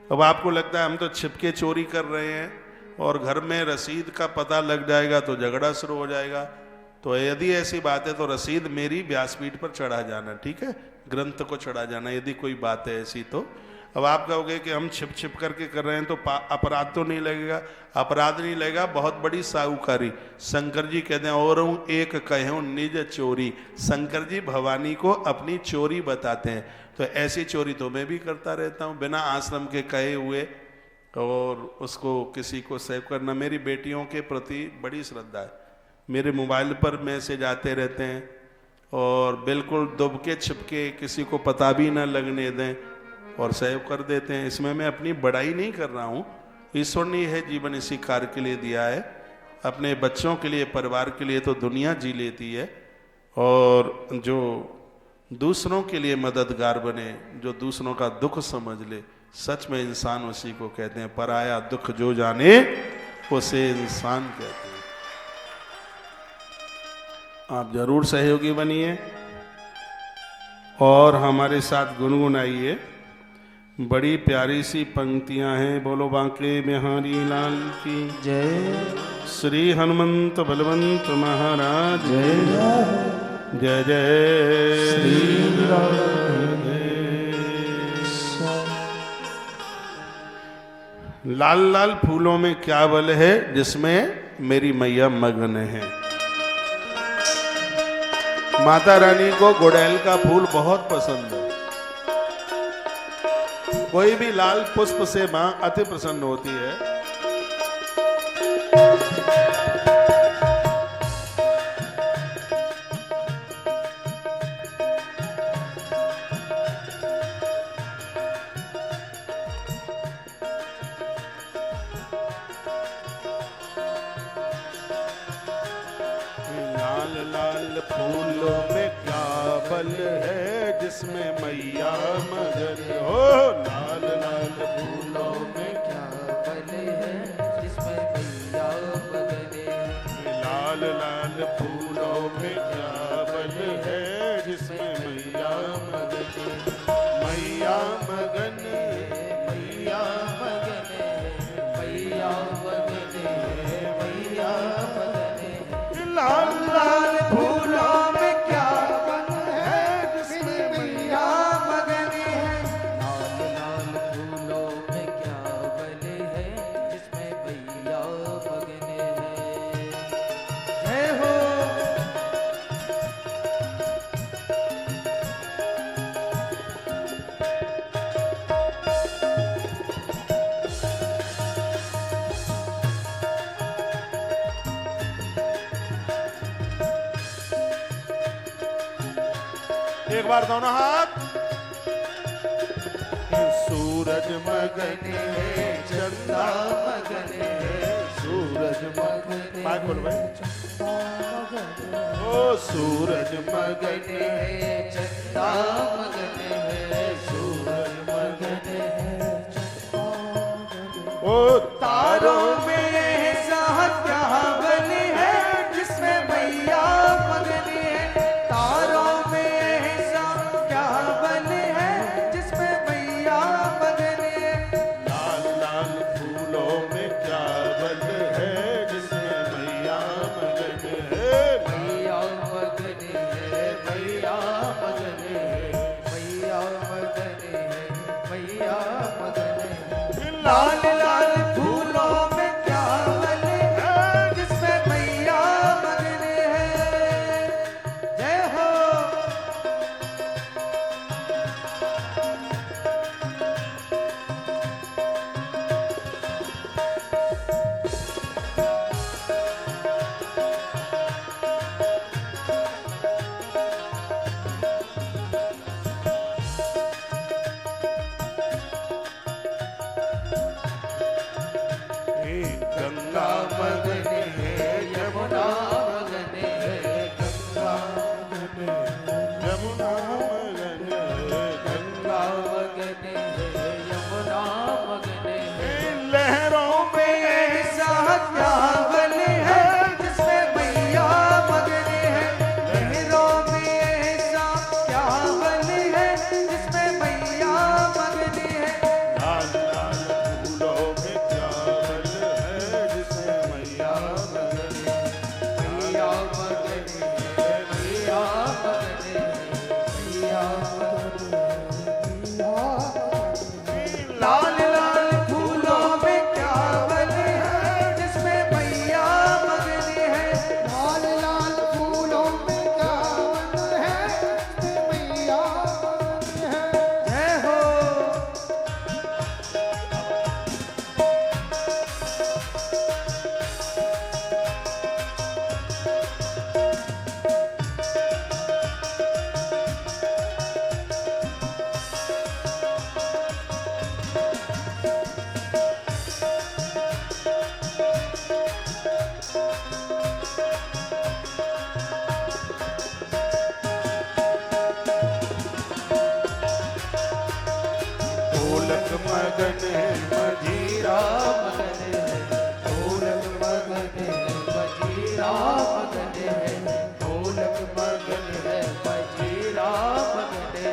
अब आपको लगता है हम तो छिपके चोरी कर रहे हैं, और घर में रसीद का पता लग जाएगा तो झगड़ा शुरू हो जाएगा। तो यदि ऐसी बात है तो रसीद मेरी व्यासपीठ पर चढ़ा जाना, ठीक है, ग्रंथ को चढ़ा जाना, यदि कोई बात है ऐसी तो। अब आप कहोगे कि हम छिप छिप करके कर रहे हैं तो अपराध तो नहीं लगेगा। अपराध नहीं लगेगा, बहुत बड़ी साहूकारी। शंकर जी कहते हैं, और एक कहूँ निज चोरी। शंकर जी भवानी को अपनी चोरी बताते हैं। तो ऐसी चोरी तो मैं भी करता रहता हूँ, बिना आश्रम के कहे हुए, और उसको किसी को सेव करना। मेरी बेटियों के प्रति बड़ी श्रद्धा है। मेरे मोबाइल पर मैसेज आते रहते हैं, और बिल्कुल दुबके छिपके, किसी को पता भी ना लगने दें, और सेव कर देते हैं। इसमें मैं अपनी बड़ाई नहीं कर रहा हूँ, ईश्वर ने यह जीवन इसी कार्य के लिए दिया है। अपने बच्चों के लिए, परिवार के लिए तो दुनिया जी लेती है, और जो दूसरों के लिए मददगार बने, जो दूसरों का दुख समझ ले, सच में इंसान उसी को कहते हैं। पराया दुख जो जाने उसे इंसान कहते हैं। आप जरूर सहयोगी बनिए। और हमारे साथ गुनगुनाइए। बड़ी प्यारी सी पंक्तियां हैं। बोलो बांके बिहारी लाल की जय। श्री हनुमंत बलवंत महाराज जय जय श्री राधे। लाल लाल फूलों में क्या बल है जिसमें मेरी मैया मग्न है। माता रानी को गुड़ैल का फूल बहुत पसंद है। कोई भी लाल पुष्प से मां अति प्रसन्न होती है। लाल लाल फूलों में क्या बल है जिसमें मैया मगन हो। लाल लाल फूलों में क्या बल है जिसमें मैया मगन है। लाल लाल फूलों में क्या बल है जिसमें मैया मगन मैया मगन मैया मगन है, मैया मगन है, मैया मगन है। लाल लाल फूलों में क्या बल है जिसमें मैया मगन है। लाल लाल फूलों में क्या बल है जिसमें मैया मगन है। जय हो। एक बार दोनों हाथ। सूरज मगन है चंदा मगन है, सूरज मगन माइक बोलो भाई। ओ सूरज मगन है चंदा मगन है, सूरज मगन है। ओ तारों में ऐसा क्या बल है जिसमें मैया मगन है। तारों में ऐसा क्या बल है जिसमें मैया मगन है। लाल लाल फूलों में क्या बल है जिसमें मैया मगन है। मैया मगन है, मैया मगन है, मैया मगन है, मैया मगन है। लाल लाल फूलों में क्या बल है जिसमें मैया मगन है। जय हो। गंगा मगन है यमुना मगन है, गंगा यमुना मगन है गंगा मगन है, यमुना मगन है। लहरों में ऐसा क्या बल है जिसमें मैया मगन है। लहरों में ऐसा क्या बल है जिसमें मैया मगन है। लाल लाल फूलों में क्या बल है जिसमें मैया मगन है। मैया मगन है, मैया मगन है, मैया मगन है। लाल लाल फूलों में क्या बल है जिसमें मैया मगन है। लाल लाल फूलों में क्या बल है जिसमें मैया मगन है। जय हो। ढोलक मगन है मजीरा मगन है, ढोलक मगन है, मजीरा मगन है, ढोलक मगन है, मजीरा मगन है।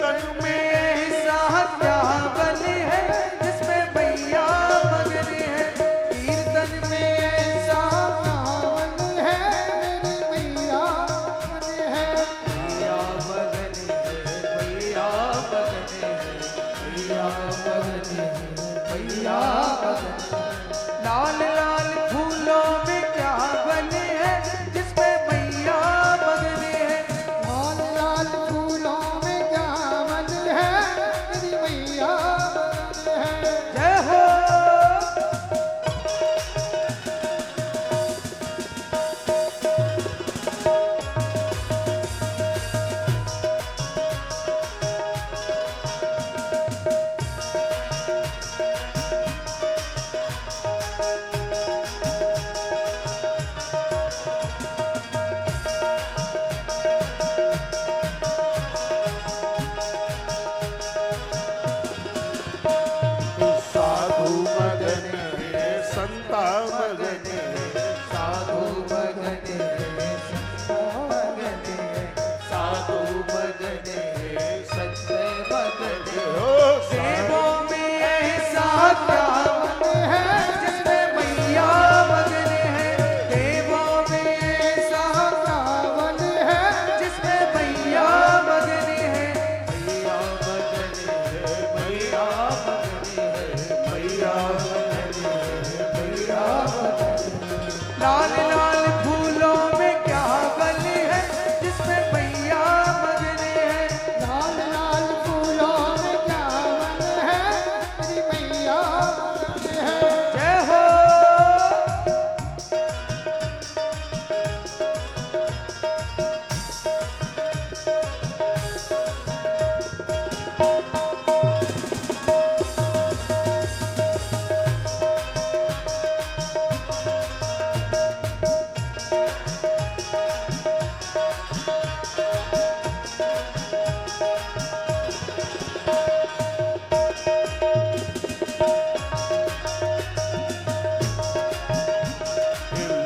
कीर्तन में ऐसा क्या बल है जिसमें मैया मगन है। कीर्तन में ऐसा क्या बल है मेरी मैया मगन है। मैया मगन है, मैया मगन है, मैया मगन है, मैया मगन है। लाल लाल फूलों में क्या बल है जिसमें मैया मगन है। लाल लाल फूलों में क्या बल है मेरी मैया मगन है। जय हो। साधु मगन है संता मगन है साधु मगन है, संत मगन है, साधु मगन है, संत मगन है। ओ देवों में ऐसा क्या बल है जिसमें मैया मगन है। देवों में ऐसा क्या बल है जिसमें मैया मगन है। मैया मगन है, मैया मगन है, मैया मगन है, मैया मगन है। लाल लाल फूलों में क्या बल है जिसमें मैया मगन है। लाल लाल फूलों में क्या बल है मेरी मैया मगन है। जय हो।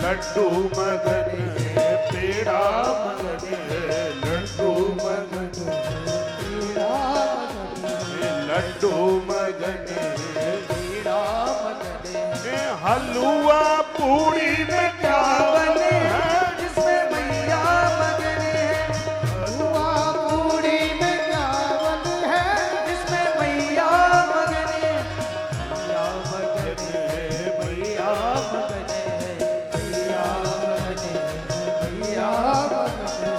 लड्डू मगन है पेड़ा मगन है लड्डू मगन है लड्डू मगन है पीड़ा मगन है। हलवा पूरी में क्या बल है जिसमें मैया मगन है। हलवा पूरी में क्या बल है जिसमें मैया मगन है। मैया मगन है, मैया मगन है, मैया मगन है, मैया मगन है।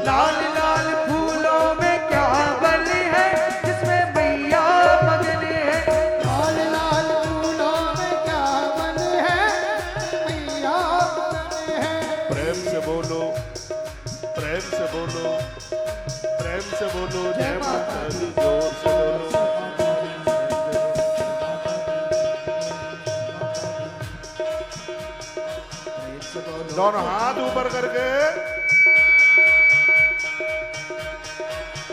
लाल लाल फूलों में क्या बल है जिसमें मैया मगन है। लाल लाल फूलों में क्या बल है मैया मगन है। प्रेम से बोलो प्रेम से बोलो प्रेम से बोलो जय माता दी जोर से बोलो दोनों हाथ ऊपर करके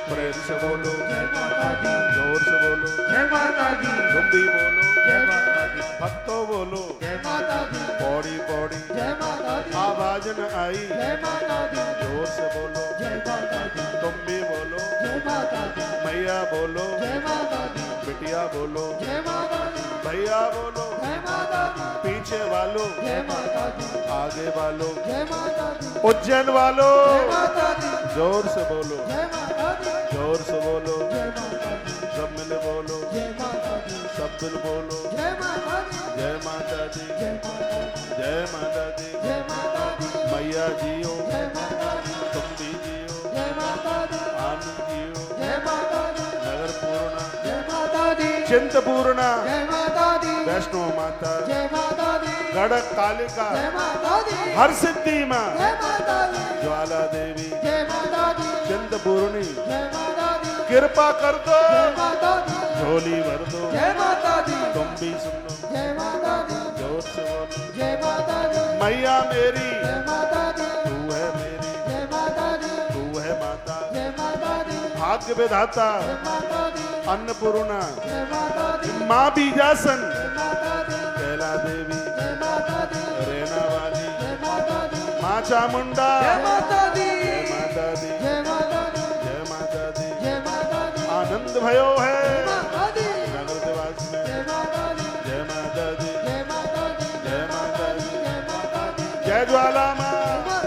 प्रेम से बोलो जय माता दी, जोर से बोलो जय माता दी, तुम भी बोलो जय माता दी, भक्तों बोलो जय माता दी, पौड़ी पौड़ी जय माता दी, आवाज न आई जय माता दी, जोर से बोलो जय माता दी, तुम भी बोलो जय माता दी, मैया बोलो जय माता दी, बिटिया बोलो जय माता दी, भैया बोलो जय माता दी, पीछे वालों जय माता दी, आगे वालों जय माता दी, उज्जैन वालों जय माता दी, जोर से बोलो जय माता दी, जोर से बोलो जय माता दी, सब मिल बोलो जय माता दी, सब मिल बोलो जय माता दी, जय माता दी जय माता दी, जय माता दी जय माता दी, मैया जियो जय माता दी, तुम भी जियो जय माता दी, आनंद जियो जय माता दी, नगर पूर्णा जय माता दी, चिंतपूर्णा जय माता दी, वैष्णो माता जय माता दी, गढ़ कालिका जय माता दी, हर सिद्धि माँ जय माता दी, ज्वाला देवी जय माता दी, चिंतपूर्णी जय माता दी, कृपा कर दो जय माता दी, झोली भर दो जय माता दी, तुम भी सुन लो जय माता दी, जोर से बोलो जय माता दी, मैया मेरी जय माता दी, तू है मेरी जय माता दी, तू है माता जय माता दी, भाग्य विधाता जय माता दी, अन्नपूर्णा जय माता दी, माँ बीजासन जय माता दी, कैला देवी जय माता दी, रेना वाली जय माता दी, माँ चामुंडा जय माता दी, जय माता दी जय माता दी, जय माता दी जय माता दी, बंद भयो है माता दी नगर देवास में। जय माता दी जय माता दी, जय माता दी जय माता दी, जय माता दी जय ज्वाला माँ, जय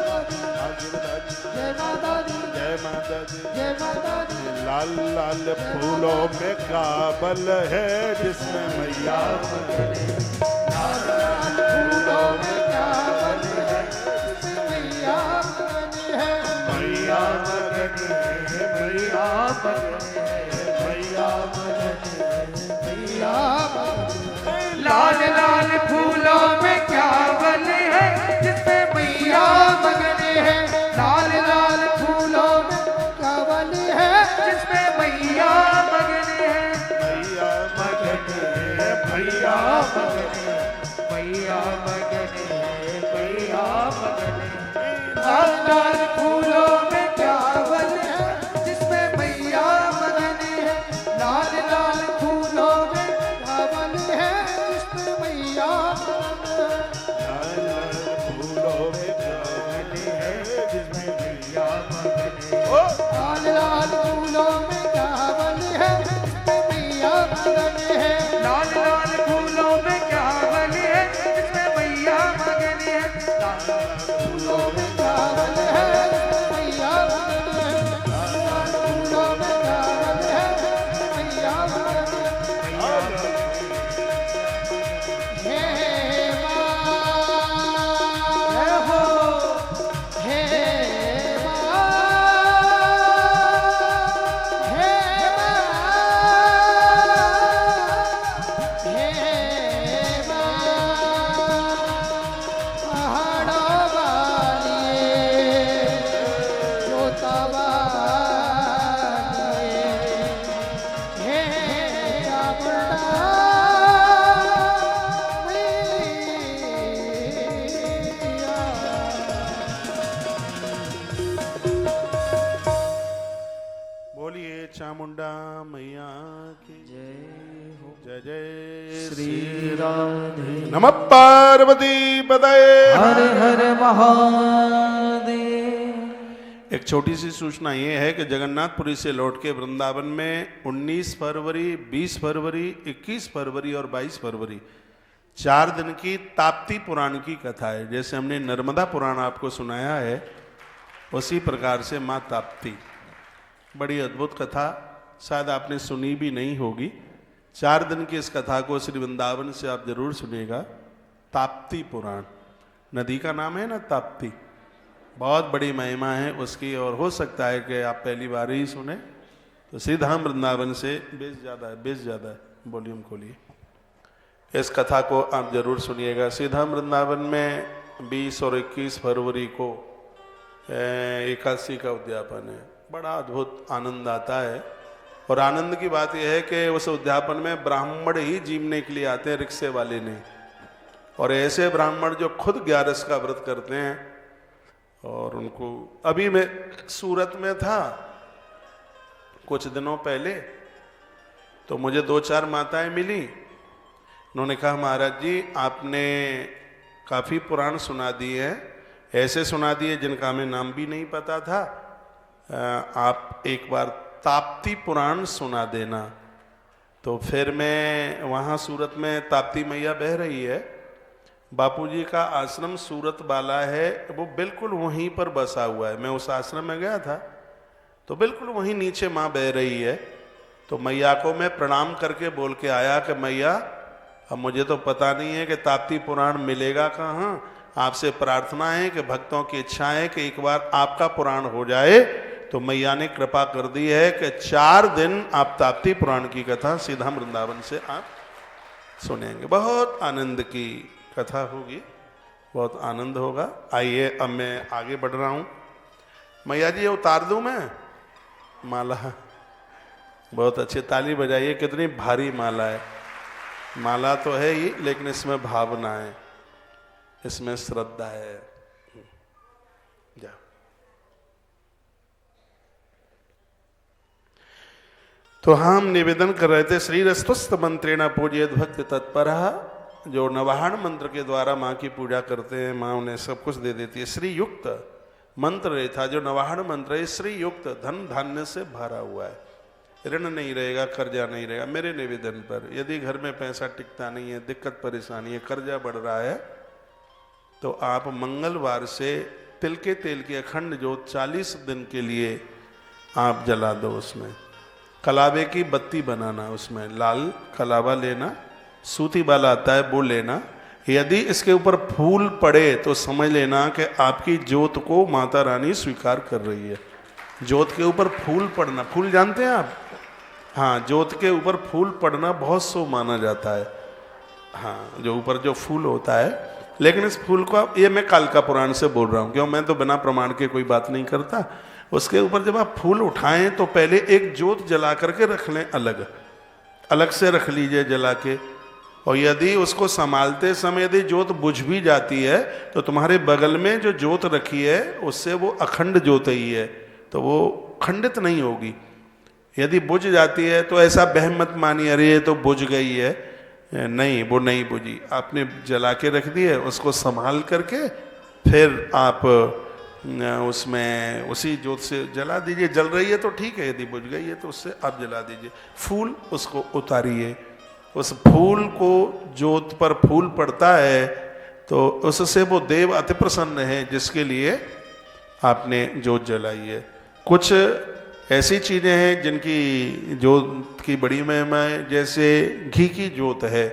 माता दी जय माता दी। जय माता दी लाल लाल फूलों में काबल है जिसमें मैया लाल लाल फूलों में क्या बल है जिसमें मैया मगन है मैया मगन है, मैया मगन है मैया मैया मगन लाल लाल फूलों में क्या बल है जिसमें मैया मगन है लाल लाल फूलों में क्या बल है जिसमें मैया मगन है मैया मगन है, मैया मगन है मैया मगन है मैया मगन है लाल लाल फूलों में क्या बल है जिसमें मैया मगन है लाल लाल फूलों में क्या बल है जिसमें मैया मगन है लाल लाल फूलों में काबल है जिसमें मैया मगन है। ओ लाल लाल फूलों में क्या बल है जिसमें मैया मगन है लाल लाल फूलों में क्या बल है जिसमें मैया मगन है लाल लाल फूलों में क्या बल है जिसमें मैया मगन है लाल लाल फूलों में क्या बल है जिसमें मैया मगन है हे मां हो हे मां हे मां हे मां पहाड़ों वालिए जोता वालिए हे चामुंडा बोलिए चामुंडा मैया की जय हो जय जय श्री राधे नमः पार्वती पतये। हर हर महादेव। एक छोटी सी सूचना ये है कि जगन्नाथपुरी से लौट के वृंदावन में 19 फरवरी, 20 फरवरी, 21 फरवरी और 22 फरवरी 4 दिन की ताप्ती पुराण की कथा है। जैसे हमने नर्मदा पुराण आपको सुनाया है उसी प्रकार से माँ ताप्ती, बड़ी अद्भुत कथा, शायद आपने सुनी भी नहीं होगी। 4 दिन की इस कथा को श्री वृंदावन से आप जरूर सुनिएगा। ताप्ती पुराण, नदी का नाम है ना ताप्ती, बहुत बड़ी महिमा है उसकी, और हो सकता है कि आप पहली बार ही सुने तो सीधा वृंदावन से बेस ज़्यादा है, वॉल्यूम खोलिए। इस कथा को आप जरूर सुनिएगा। सीधा वृंदावन में 20 और 21 फरवरी को एकादशी का उद्यापन है। बड़ा अद्भुत आनंद आता है, और आनंद की बात यह है कि उस उद्यापन में ब्राह्मण ही जीवने के लिए आते हैं, रिक्शे वाले नहीं। और ऐसे ब्राह्मण जो खुद 11 का व्रत करते हैं, और उनको अभी मैं सूरत में था कुछ दिनों पहले, तो मुझे 2-4 माताएं मिली। उन्होंने कहा महाराज जी आपने काफ़ी पुराण सुना दिए हैं, ऐसे सुना दिए जिनका हमें नाम भी नहीं पता था, आप एक बार ताप्ती पुराण सुना देना। तो फिर मैं वहाँ सूरत में ताप्ती मैया बह रही है, बापूजी का आश्रम सूरत वाला है, वो बिल्कुल वहीं पर बसा हुआ है। मैं उस आश्रम में गया था तो बिल्कुल वहीं नीचे माँ बह रही है। तो मैया को मैं प्रणाम करके बोल के आया कि मैया अब मुझे तो पता नहीं है कि ताप्ती पुराण मिलेगा कहाँ, आपसे प्रार्थना है कि भक्तों की इच्छा है कि एक बार आपका पुराण हो जाए। तो मैया ने कृपा कर दी है कि 4 दिन आप ताप्ती पुराण की कथा सीधा वृंदावन से आप सुनेंगे। बहुत आनंद की कथा होगी, बहुत आनंद होगा। आइए अब मैं आगे बढ़ रहा हूँ। मैया जी ये उतार दूँ मैं माला? बहुत अच्छी, ताली बजाइए। कितनी भारी माला है। माला तो है ही, लेकिन इसमें भावना है, इसमें श्रद्धा है। जा तो हम निवेदन कर रहे थे, श्रीरस्तुस्त मंत्रेण पूजयेद भक्ति तत्परः। जो नवाहन मंत्र के द्वारा माँ की पूजा करते हैं, माँ उन्हें सब कुछ दे देती है। श्री युक्त मंत्र था जो नवाहन मंत्र है, श्री युक्त धन धान्य से भरा हुआ है। ऋण नहीं रहेगा, कर्जा नहीं रहेगा। मेरे निवेदन पर यदि घर में पैसा टिकता नहीं है, दिक्कत परेशानी है, कर्जा बढ़ रहा है, तो आप मंगलवार से तिल के तेल की अखंड ज्योत 40 दिन के लिए आप जला दो। उसमें कलावे की बत्ती बनाना, उसमें लाल कलावा लेना, सूती वाला आता है वो लेना। यदि इसके ऊपर फूल पड़े तो समझ लेना कि आपकी ज्योत को माता रानी स्वीकार कर रही है। ज्योत के ऊपर फूल पड़ना, फूल जानते हैं आप? हाँ, ज्योत के ऊपर फूल पड़ना बहुत शुभ माना जाता है। हाँ, जो ऊपर जो फूल होता है, लेकिन इस फूल को ये मैं कालिका पुराण से बोल रहा हूँ, क्यों, मैं तो बिना प्रमाण के कोई बात नहीं करता। उसके ऊपर जब आप फूल उठाएं तो पहले एक ज्योत जला करके रख लें, अलग अलग से रख लीजिए जला के। और यदि उसको संभालते समय यदि ज्योत बुझ भी जाती है तो तुम्हारे बगल में जो ज्योत रखी है उससे वो अखंड ज्योत ही है, तो वो खंडित नहीं होगी। यदि बुझ जाती है तो ऐसा बहम मत मानिए, अरे ये तो बुझ गई है, नहीं, वो नहीं बुझी। आपने जला के रख दी है, उसको संभाल करके फिर आप उसमें उसी ज्योत से जला दीजिए। जल रही है तो ठीक है, यदि बुझ गई है तो उससे आप जला दीजिए। फूल उसको उतारिए, उस फूल को, ज्योत पर फूल पड़ता है तो उससे वो देव अति प्रसन्न है जिसके लिए आपने ज्योत जलाई है। कुछ ऐसी चीज़ें हैं जिनकी ज्योत की बड़ी महिमा है, जैसे घी की ज्योत है।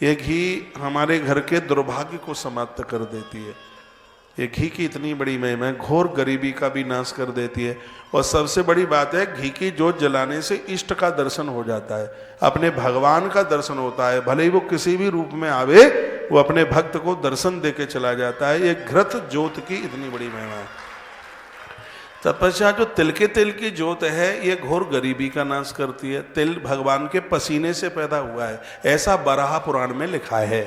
ये घी हमारे घर के दुर्भाग्य को समाप्त कर देती है। ये घी की इतनी बड़ी महिमा है, घोर गरीबी का भी नाश कर देती है। और सबसे बड़ी बात है, घी की ज्योत जलाने से इष्ट का दर्शन हो जाता है, अपने भगवान का दर्शन होता है। भले ही वो किसी भी रूप में आवे, वो अपने भक्त को दर्शन दे के चला जाता है। ये घृत ज्योत की इतनी बड़ी महिमा है। तपस्या जो तिल के तेल की ज्योत है, ये घोर गरीबी का नाश करती है। तिल भगवान के पसीने से पैदा हुआ है, ऐसा बराह पुराण में लिखा है।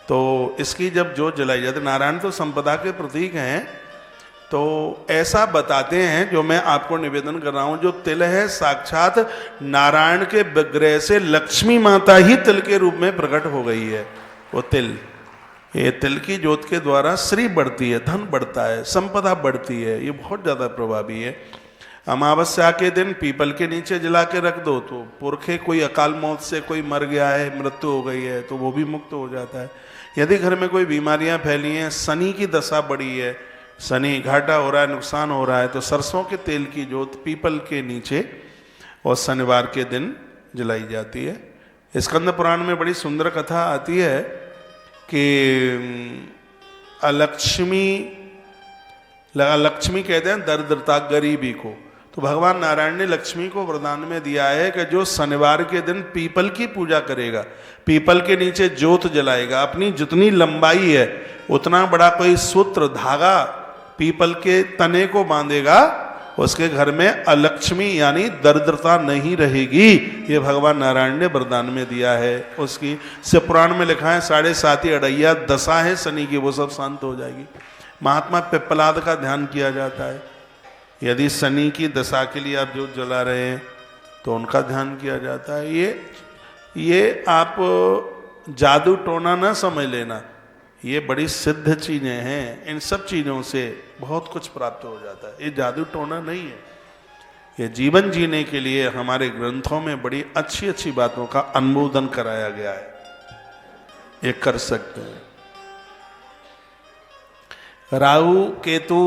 तो इसकी जब ज्योत जलाई जाती, नारायण तो संपदा के प्रतीक हैं, तो ऐसा बताते हैं, जो मैं आपको निवेदन कर रहा हूँ, जो तिल है साक्षात नारायण के विग्रह से लक्ष्मी माता ही तिल के रूप में प्रकट हो गई है। वो तिल, ये तिल की ज्योत के द्वारा श्री बढ़ती है, धन बढ़ता है, संपदा बढ़ती है। ये बहुत ज़्यादा प्रभावी है। अमावस्या के दिन पीपल के नीचे जला के रख दो तो पुरखे, कोई अकाल मौत से कोई मर गया है, मृत्यु हो गई है, तो वो भी मुक्त हो जाता है। यदि घर में कोई बीमारियां फैली हैं, शनि की दशा बढ़ी है, शनि घाटा हो रहा है, नुकसान हो रहा है, तो सरसों के तेल की ज्योत पीपल के नीचे और शनिवार के दिन जलाई जाती है। स्कंद पुराण में बड़ी सुंदर कथा आती है कि लक्ष्मी कहते हैं दरिद्रता, गरीबी को, तो भगवान नारायण ने लक्ष्मी को वरदान में दिया है कि जो शनिवार के दिन पीपल की पूजा करेगा, पीपल के नीचे ज्योत जलाएगा, अपनी जितनी लंबाई है उतना बड़ा कोई सूत्र धागा पीपल के तने को बांधेगा, उसके घर में अलक्ष्मी यानी दरिद्रता नहीं रहेगी। ये भगवान नारायण ने वरदान में दिया है। उसकी से पुराण में लिखा है 7.5 अड़ैया दशा है शनि की, वो सब शांत हो जाएगी। महात्मा पिप्पलाद का ध्यान किया जाता है। यदि शनि की दशा के लिए आप ज्योत जला रहे हैं तो उनका ध्यान किया जाता है। ये आप जादू टोना ना समझ लेना, ये बड़ी सिद्ध चीज़ें हैं। इन सब चीज़ों से बहुत कुछ प्राप्त हो जाता है। ये जादू टोना नहीं है, ये जीवन जीने के लिए हमारे ग्रंथों में बड़ी अच्छी अच्छी बातों का अनुमोदन कराया गया है। ये कर सकते हैं। राहु केतु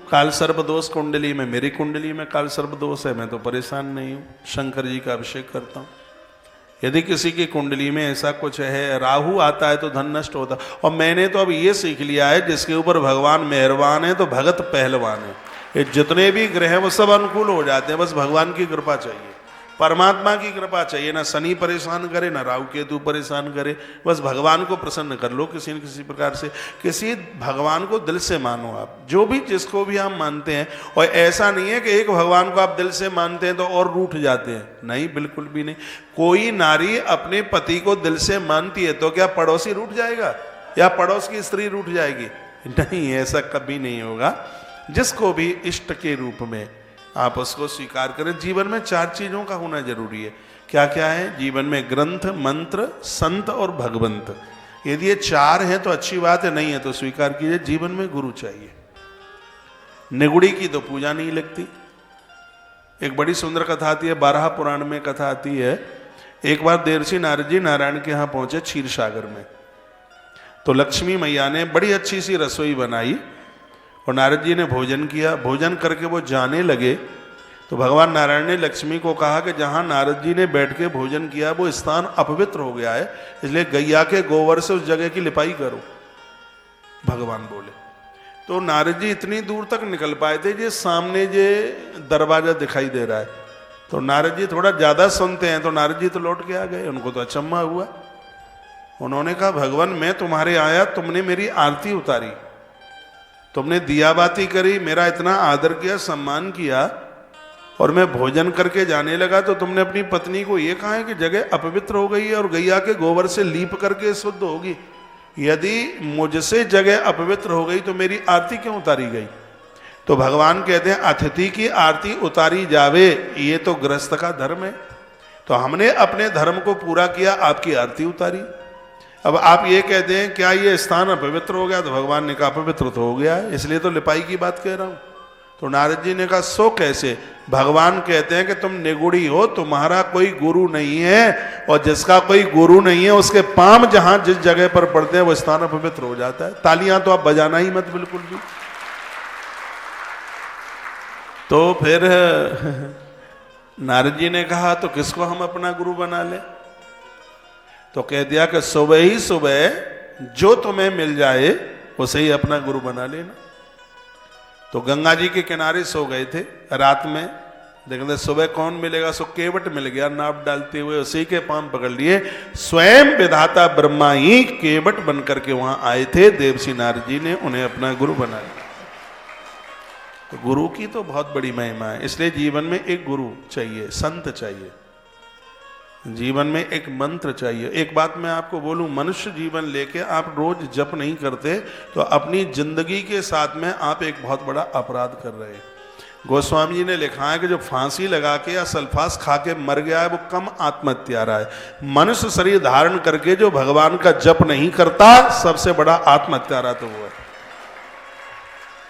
काल सर्प दोष कुंडली में, मेरी कुंडली में काल सर्प दोष है, मैं तो परेशान नहीं हूँ, शंकर जी का अभिषेक करता हूँ। यदि किसी की कुंडली में ऐसा कुछ है, राहु आता है तो धन नष्ट होता, और मैंने तो अब ये सीख लिया है, जिसके ऊपर भगवान मेहरबान है तो भगत पहलवान है। ये जितने भी ग्रह हैं वो सब अनुकूल हो जाते हैं, बस भगवान की कृपा चाहिए, परमात्मा की कृपा चाहिए। ना शनि परेशान करे, ना राहु केतु परेशान करे, बस भगवान को प्रसन्न कर लो किसी न किसी प्रकार से। किसी भगवान को दिल से मानो आप, जो भी जिसको भी आप मानते हैं। और ऐसा नहीं है कि एक भगवान को आप दिल से मानते हैं तो और रूठ जाते हैं, नहीं, बिल्कुल भी नहीं। कोई नारी अपने पति को दिल से मानती है तो क्या पड़ोसी रूठ जाएगा या पड़ोस की स्त्री रूठ जाएगी? नहीं, ऐसा कभी नहीं होगा। जिसको भी इष्ट के रूप में आप उसको स्वीकार करें। जीवन में 4 चीज़ों का होना जरूरी है। क्या क्या है जीवन में? ग्रंथ, मंत्र, संत और भगवंत। यदि ये 4 हैं तो अच्छी बात है, नहीं है तो स्वीकार कीजिए। जीवन में गुरु चाहिए। निगुड़ी की तो पूजा नहीं लगती, एक बड़ी सुंदर कथा आती है, 12 पुराण में कथा आती है। एक बार देवर्षि नारद जी नारायण के यहाँ पहुंचे क्षीर सागर में, तो लक्ष्मी मैया ने बड़ी अच्छी सी रसोई बनाई और नारद जी ने भोजन किया। भोजन करके वो जाने लगे तो भगवान नारायण ने लक्ष्मी को कहा कि जहाँ नारद जी ने बैठ के भोजन किया वो स्थान अपवित्र हो गया है, इसलिए गैया के गोबर से उस जगह की लिपाई करो। भगवान बोले तो नारद जी इतनी दूर तक निकल पाए थे, जे सामने जे दरवाजा दिखाई दे रहा है, तो नारद जी थोड़ा ज्यादा सुनते हैं, तो नारद जी तो लौट के आ गए। उनको तो अचम्मा हुआ। उन्होंने कहा भगवान मैं तुम्हारे आया, तुमने मेरी आरती उतारी, तुमने दिया बाती करी, मेरा इतना आदर किया, सम्मान किया, और मैं भोजन करके जाने लगा तो तुमने अपनी पत्नी को यह कहा है कि जगह अपवित्र हो गई है और गैया के गोबर से लीप करके शुद्ध होगी। यदि मुझसे जगह अपवित्र हो गई तो मेरी आरती क्यों उतारी गई? तो भगवान कहते हैं अतिथि की आरती उतारी जावे, ये तो गृहस्थ का धर्म है। तो हमने अपने धर्म को पूरा किया, आपकी आरती उतारी। अब आप ये कहते हैं क्या ये स्थान अपवित्र हो गया? तो भगवान ने कहा अपवित्र तो हो गया है, इसलिए तो लिपाई की बात कह रहा हूं। तो नारद जी ने कहा सो कैसे? भगवान कहते हैं कि तुम निगुड़ी हो, तुम्हारा कोई गुरु नहीं है, और जिसका कोई गुरु नहीं है उसके पांव जहां जिस जगह पर पड़ते हैं वो स्थान अपवित्र हो जाता है। तालियां तो आप बजाना ही मत बिल्कुल भी। तो फिर नारद जी ने कहा तो किसको हम अपना गुरु बना ले? तो कह दिया कि सुबह ही सुबह जो तुम्हें मिल जाए उसे ही अपना गुरु बना लेना। तो गंगा जी के किनारे सो गए थे रात में, लेकिन सुबह कौन मिलेगा? सो केवट मिल गया, नाप डालते हुए उसी के पांव पकड़ लिए। स्वयं विधाता ब्रह्मा ही केवट बनकर के वहां आए थे, देवर्षि नारद जी ने उन्हें अपना गुरु बना लिया। तो गुरु की तो बहुत बड़ी महिमा है, इसलिए जीवन में एक गुरु चाहिए, संत चाहिए, जीवन में एक मंत्र चाहिए। एक बात मैं आपको बोलूं, मनुष्य जीवन लेके आप रोज जप नहीं करते तो अपनी जिंदगी के साथ में आप एक बहुत बड़ा अपराध कर रहे हैं। गोस्वामी जी ने लिखा है कि जो फांसी लगा के या सल्फास खा के मर गया है वो कम आत्महत्यारा है। मनुष्य शरीर धारण करके जो भगवान का जप नहीं करता सबसे बड़ा आत्महत्यारा तो वो है।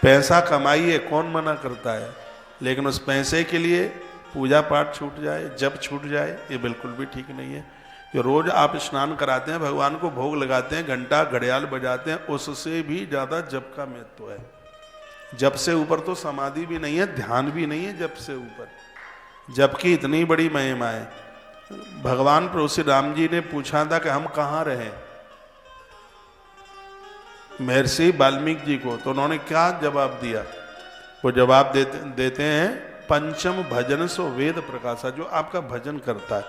पैसा कमाइए, कौन मना करता है, लेकिन उस पैसे के लिए पूजा पाठ छूट जाए, जप छूट जाए, ये बिल्कुल भी ठीक नहीं है। जो रोज आप स्नान कराते हैं, भगवान को भोग लगाते हैं, घंटा घड़ियाल बजाते हैं, उससे भी ज्यादा जप का महत्व है। जप से ऊपर तो समाधि भी नहीं है, ध्यान भी नहीं है जप से ऊपर। जप की इतनी बड़ी महिमा है। भगवान प्रभु श्री राम जी ने पूछा था कि हम कहाँ रहें महर्षि वाल्मीकि जी को, तो उन्होंने क्या जवाब दिया? वो जवाब देते हैं पंचम भजन सो वेद प्रकाशा। जो आपका भजन करता है,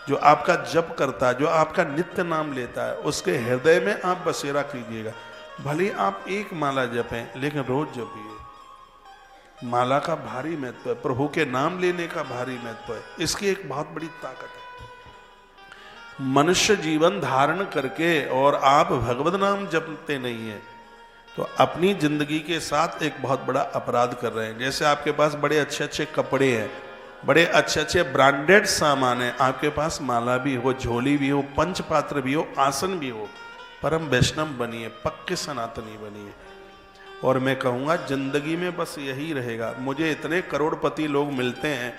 जो आपका जप करता है, जो आपका नित्य नाम लेता है, उसके हृदय में आप बसेरा कीजिएगा। भले आप एक माला जपें लेकिन रोज जपिए। माला का भारी महत्व है, प्रभु के नाम लेने का भारी महत्व है, इसकी एक बहुत बड़ी ताकत है। मनुष्य जीवन धारण करके और आप भगवत नाम जपते नहीं है तो अपनी जिंदगी के साथ एक बहुत बड़ा अपराध कर रहे हैं। जैसे आपके पास बड़े अच्छे अच्छे कपड़े हैं, बड़े अच्छे अच्छे ब्रांडेड सामान है, आपके पास माला भी हो, झोली भी हो, पंचपात्र भी हो, आसन भी हो, परम वैष्णव बनिए, पक्के सनातनी बनिए। और मैं कहूँगा जिंदगी में बस यही रहेगा। मुझे इतने करोड़पति लोग मिलते हैं,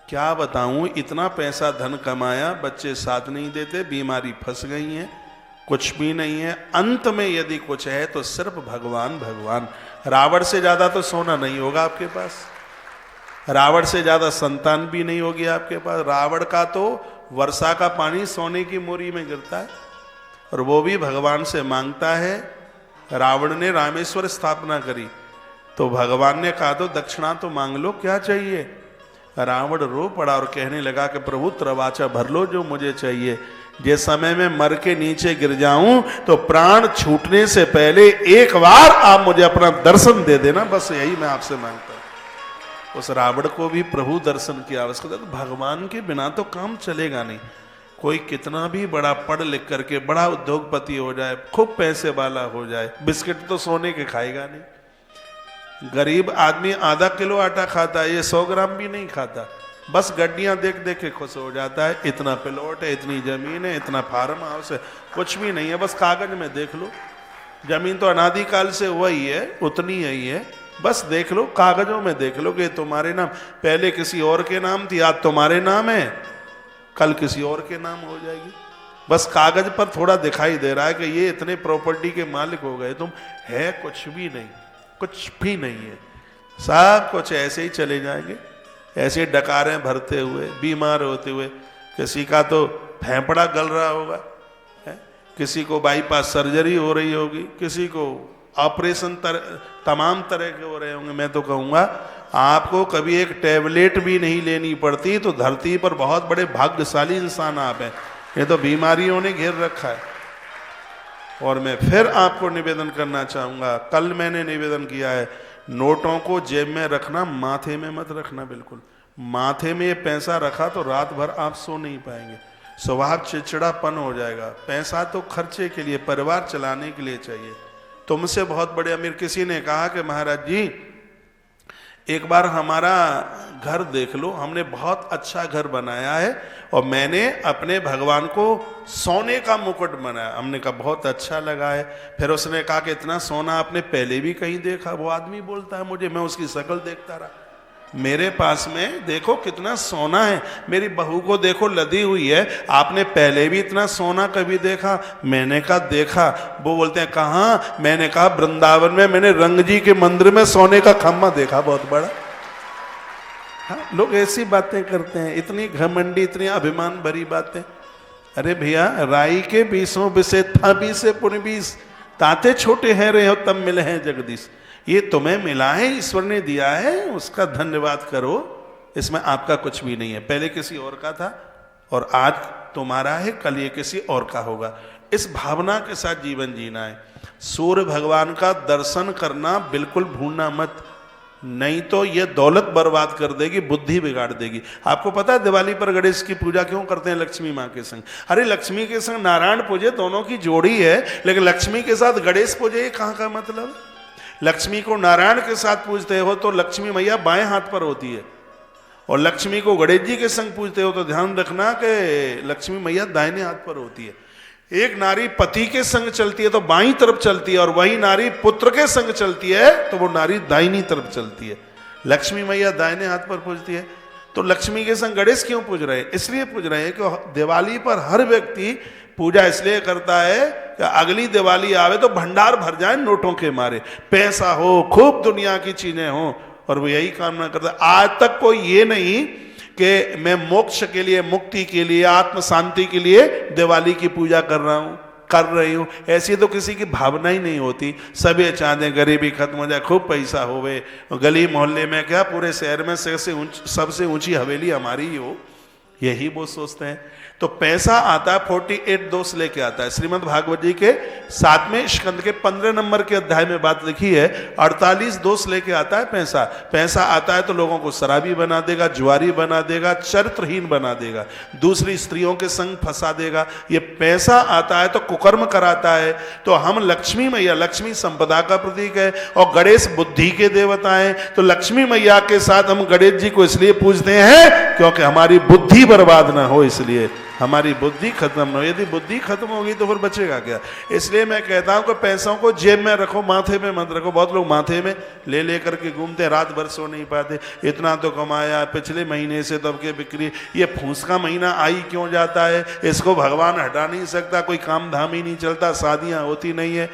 क्या बताऊँ, इतना पैसा धन कमाया, बच्चे साथ नहीं देते, बीमारी फंस गई हैं, कुछ भी नहीं है। अंत में यदि कुछ है तो सिर्फ भगवान भगवान। रावण से ज्यादा तो सोना नहीं होगा आपके पास, रावण से ज्यादा संतान भी नहीं होगी आपके पास। रावण का तो वर्षा का पानी सोने की मोरी में गिरता है और वो भी भगवान से मांगता है। रावण ने रामेश्वर स्थापना करी तो भगवान ने कहा तो दक्षिणा तो मांग लो, क्या चाहिए? रावण रो पड़ा और कहने लगा कि प्रभु त्रवाचा भर लो जो मुझे चाहिए। जिस समय में मर के नीचे गिर जाऊं तो प्राण छूटने से पहले एक बार आप मुझे अपना दर्शन दे देना, बस यही मैं आपसे मांगता हूं। उस रावण को भी प्रभु दर्शन की आवश्यकता है। तो भगवान के बिना तो काम चलेगा नहीं। कोई कितना भी बड़ा पढ़ लिख करके बड़ा उद्योगपति हो जाए, खूब पैसे वाला हो जाए, बिस्किट तो सोने के खाएगा नहीं। गरीब आदमी आधा किलो आटा खाता है, ये 100 ग्राम भी नहीं खाता, बस गड्डियां देख देख के खुश हो जाता है। इतना प्लॉट है, इतनी जमीन है, इतना फार्म हाउस है, कुछ भी नहीं है, बस कागज में देख लो। जमीन तो अनादिकाल से वही है, उतनी ही है, बस देख लो, कागजों में देख लो कि तुम्हारे नाम पहले किसी और के नाम थी, आज तुम्हारे नाम है, कल किसी और के नाम हो जाएगी। बस कागज पर थोड़ा दिखाई दे रहा है कि ये इतने प्रॉपर्टी के मालिक हो गए, तुम है कुछ भी नहीं, कुछ भी नहीं है। सब कुछ ऐसे ही चले जाएंगे, ऐसे डकारें भरते हुए, बीमार होते हुए। किसी का तो फेफड़ा गल रहा होगा, किसी को बाईपास सर्जरी हो रही होगी, किसी को ऑपरेशन तमाम तरह के हो रहे होंगे। मैं तो कहूँगा आपको कभी एक टैबलेट भी नहीं लेनी पड़ती तो धरती पर बहुत बड़े भाग्यशाली इंसान आप हैं। ये तो बीमारियों ने घेर रखा है। और मैं फिर आपको निवेदन करना चाहूँगा, कल मैंने निवेदन किया है, नोटों को जेब में रखना, माथे में मत रखना। बिल्कुल माथे में ये पैसा रखा तो रात भर आप सो नहीं पाएंगे, स्वभाव चिड़चिड़ापन हो जाएगा। पैसा तो खर्चे के लिए, परिवार चलाने के लिए चाहिए। तुमसे बहुत बड़े अमीर किसी ने कहा कि महाराज जी एक बार हमारा घर देख लो, हमने बहुत अच्छा घर बनाया है और मैंने अपने भगवान को सोने का मुकुट बनाया। हमने कहा बहुत अच्छा लगा है। फिर उसने कहा कि इतना सोना आपने पहले भी कहीं देखा? वो आदमी बोलता है मुझे, मैं उसकी शक्ल देखता रहा, मेरे पास में देखो कितना सोना है, मेरी बहू को देखो लदी हुई है, आपने पहले भी इतना सोना कभी देखा? मैंने कहा देखा। वो बोलते हैं कहाँ? मैंने कहा वृंदावन में मैंने रंग जी के मंदिर में सोने का खम्मा देखा बहुत बड़ा। हाँ, लोग ऐसी बातें करते हैं, इतनी घमंडी, इतनी अभिमान भरी बातें। अरे भैया राई के बीसों बिसे था बीसे पुण्य बीस, ताते छोटे हैं रहे हो तब मिले हैं जगदीश। ये तुम्हें मिला है, ईश्वर ने दिया है, उसका धन्यवाद करो। इसमें आपका कुछ भी नहीं है, पहले किसी और का था और आज तुम्हारा है, कल ये किसी और का होगा। इस भावना के साथ जीवन जीना है। सूर्य भगवान का दर्शन करना बिल्कुल भूलना मत, नहीं तो ये दौलत बर्बाद कर देगी, बुद्धि बिगाड़ देगी। आपको पता है दिवाली पर गणेश की पूजा क्यों करते हैं? लक्ष्मी माँ के संग। अरे लक्ष्मी के संग नारायण पूजे, दोनों की जोड़ी है, लेकिन लक्ष्मी के साथ गणेश पूजे, ये कहाँ का मतलब? लक्ष्मी को नारायण के साथ पूजते हो तो लक्ष्मी मैया बाएं हाथ पर होती है, और लक्ष्मी को गणेश जी के संग पूजते हो तो ध्यान रखना कि लक्ष्मी मैया दाहिने हाथ पर होती है। एक नारी पति के संग चलती है तो बाईं तरफ चलती है, और वही नारी पुत्र के संग चलती है तो वो नारी दाहिनी तरफ चलती है। लक्ष्मी मैया दाहिने हाथ पर पूजती है, तो लक्ष्मी के संग गणेश क्यों पूज रहे हैं? इसलिए पूज रहे हैं कि दिवाली पर हर व्यक्ति पूजा इसलिए करता है कि अगली दिवाली आवे तो भंडार भर जाए नोटों के मारे, पैसा हो, खूब दुनिया की चीजें हो, और वो यही कामना करता है। आज तक कोई ये नहीं कि मैं मोक्ष के लिए, मुक्ति के लिए, आत्म शांति के लिए दिवाली की पूजा कर रहा हूँ, कर रही हूँ, ऐसी तो किसी की भावना ही नहीं होती। सभी चाहते गरीबी खत्म हो जाए, खूब पैसा होवे, गली मोहल्ले में क्या पूरे शहर में सबसे ऊंची हवेली हमारी ही हो, यही वो सोचते हैं। तो पैसा आता है 48 दोष लेके आता है। श्रीमद् भागवत जी के 7वें स्कंद के 15 नंबर के अध्याय में बात लिखी है, 48 दोष लेके आता है पैसा। पैसा आता है तो लोगों को शराबी बना देगा, जुआरी बना देगा, चरित्रहीन बना देगा, दूसरी स्त्रियों के संग फंसा देगा। ये पैसा आता है तो कुकर्म कराता है। तो हम लक्ष्मी मैया, लक्ष्मी संपदा का प्रतीक है और गणेश बुद्धि के देवता हैं, तो लक्ष्मी मैया के साथ हम गणेश जी को इसलिए पूजते हैं क्योंकि हमारी बुद्धि बर्बाद ना हो, इसलिए हमारी बुद्धि खत्म ना हो। यदि बुद्धि खत्म होगी तो फिर बचेगा क्या? इसलिए मैं कहता हूं कि पैसों को जेब में रखो, माथे में मत रखो। बहुत लोग माथे में ले लेकर के घूमते हैं, रात भर सो नहीं पाते। इतना तो कमाया पिछले महीने से, तब के बिक्री, ये फूस का महीना आई क्यों जाता है? इसको भगवान हटा नहीं सकता, कोई काम धाम ही नहीं चलता, शादियां होती नहीं है,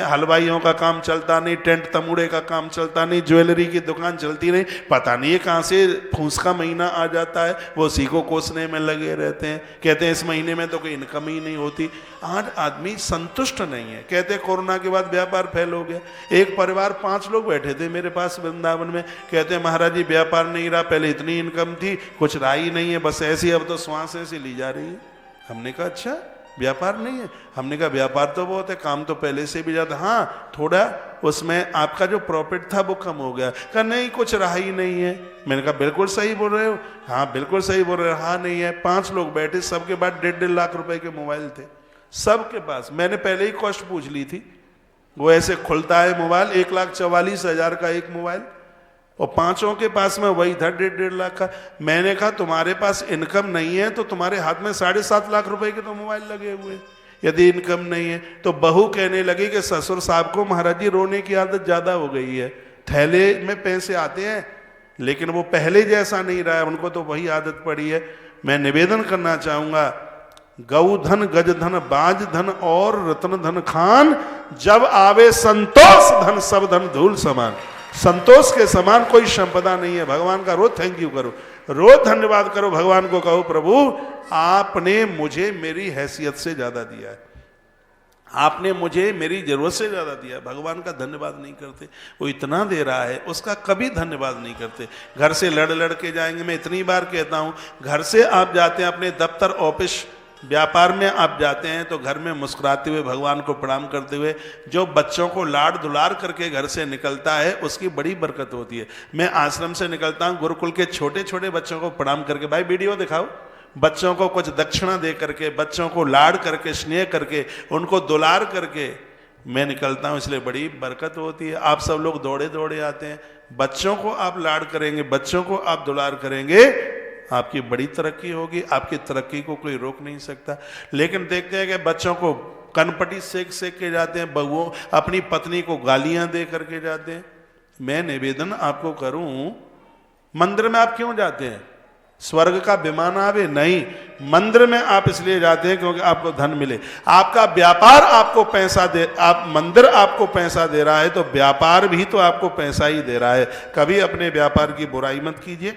हलवाइयों का काम चलता नहीं, टेंट तमुड़े का काम चलता नहीं, ज्वेलरी की दुकान चलती नहीं। पता नहीं है कहाँ से फूस का महीना आ जाता है, वो उसी को कोसने में लगे रहते हैं। कहते हैं इस महीने में तो कोई इनकम ही नहीं होती। आज आदमी संतुष्ट नहीं है। कहते हैं कोरोना के बाद व्यापार फेल हो गया। एक परिवार 5 लोग बैठे थे मेरे पास वृंदावन में, कहते हैं महाराज जी व्यापार नहीं रहा, पहले इतनी इनकम थी, कुछ रहा ही नहीं है, बस ऐसी अब तो श्वास ऐसी ली जा रही है। हमने कहा अच्छा व्यापार नहीं है? हमने कहा व्यापार तो बहुत है, काम तो पहले से भी ज्यादा, हाँ थोड़ा उसमें आपका जो प्रॉफिट था वो कम हो गया। कहा नहीं कुछ रहा ही नहीं है। मैंने कहा बिल्कुल सही बोल रहे हो। हाँ बिल्कुल सही बोल रहे हो। हाँ नहीं है। 5 लोग बैठे, सबके पास 1.5 लाख रुपए के मोबाइल थे, सबके पास। मैंने पहले ही कॉस्ट पूछ ली थी, वो ऐसे खुलता है मोबाइल, 1,44,000 का एक मोबाइल, और 5 के पास में वही था 1.5 लाख का। मैंने कहा तुम्हारे पास इनकम नहीं है तो तुम्हारे हाथ में 7.5 लाख रुपए के तो मोबाइल लगे हुए। यदि इनकम नहीं है तो बहू कहने लगी कि ससुर साहब को महाराज जी रोने की आदत ज्यादा हो गई है। थैले में पैसे आते हैं, लेकिन वो पहले जैसा नहीं रहा है, उनको तो वही आदत पड़ी है। मैं निवेदन करना चाहूंगा, गौ धन, गज धन, बाज धन और रत्न धन खान, जब आवे संतोष धन सब धन धूल समान। संतोष के समान कोई संपदा नहीं है। भगवान का रोज थैंक यू करो, रोज धन्यवाद करो, भगवान को कहो प्रभु आपने मुझे मेरी हैसियत से ज्यादा दिया है, आपने मुझे मेरी जरूरत से ज्यादा दिया है। भगवान का धन्यवाद नहीं करते, वो इतना दे रहा है उसका कभी धन्यवाद नहीं करते। घर से लड़ लड़ के जाएंगे, मैं इतनी बार कहता हूं, घर से आप जाते हैं अपने दफ्तर, ऑफिस, व्यापार में आप जाते हैं तो घर में मुस्कुराते हुए, भगवान को प्रणाम करते हुए, जो बच्चों को लाड दुलार करके घर से निकलता है उसकी बड़ी बरकत होती है। मैं आश्रम से निकलता हूं, गुरुकुल के छोटे छोटे बच्चों को प्रणाम करके, भाई वीडियो दिखाओ, बच्चों को कुछ दक्षिणा दे करके, बच्चों को लाड करके, स्नेह करके, उनको दुलार करके मैं निकलता हूं, इसलिए बड़ी बरकत होती है। आप सब लोग दौड़े दौड़े आते हैं, बच्चों को आप लाड करेंगे, बच्चों को आप दुलार करेंगे, आपकी बड़ी तरक्की होगी। आपकी तरक्की को कोई रोक नहीं सकता। लेकिन देखते हैं कि बच्चों को कनपटी सेक सेक के जाते हैं, बहुओं अपनी पत्नी को गालियां दे करके जाते हैं। मैं निवेदन आपको करूं, मंदिर में आप क्यों जाते हैं? स्वर्ग का विमान आवे? नहीं, मंदिर में आप इसलिए जाते हैं क्योंकि आपको धन मिले। आपका व्यापार आपको पैसा दे, आप मंदिर आपको पैसा दे रहा है तो व्यापार भी तो आपको पैसा ही दे रहा है। कभी अपने व्यापार की बुराई मत कीजिए,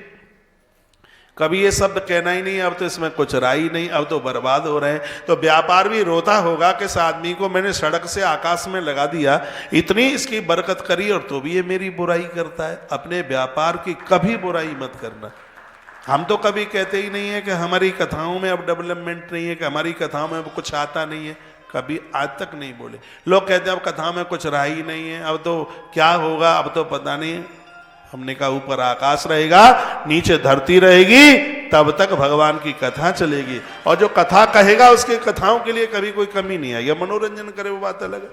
कभी ये शब्द कहना ही नहीं अब तो इसमें कुछ रहा ही नहीं, अब तो बर्बाद हो रहे हैं। तो व्यापार भी रोता होगा कि इस आदमी को मैंने सड़क से आकाश में लगा दिया, इतनी इसकी बरकत करी और तो भी ये मेरी बुराई करता है। अपने व्यापार की कभी बुराई मत करना। हम तो कभी कहते ही नहीं है कि हमारी कथाओं में अब डेवलपमेंट नहीं है, कि हमारी कथाओं में अब कुछ आता नहीं है, कभी आज तक नहीं बोले। लोग कहते हैं अब कथाओं में कुछ रहा ही नहीं है, अब तो क्या होगा, अब तो पता नहीं। हमने कहा ऊपर आकाश रहेगा, नीचे धरती रहेगी, तब तक भगवान की कथा चलेगी। और जो कथा कहेगा उसकी कथाओं के लिए कभी कोई कमी नहीं है। यह मनोरंजन करे वो बात अलग है।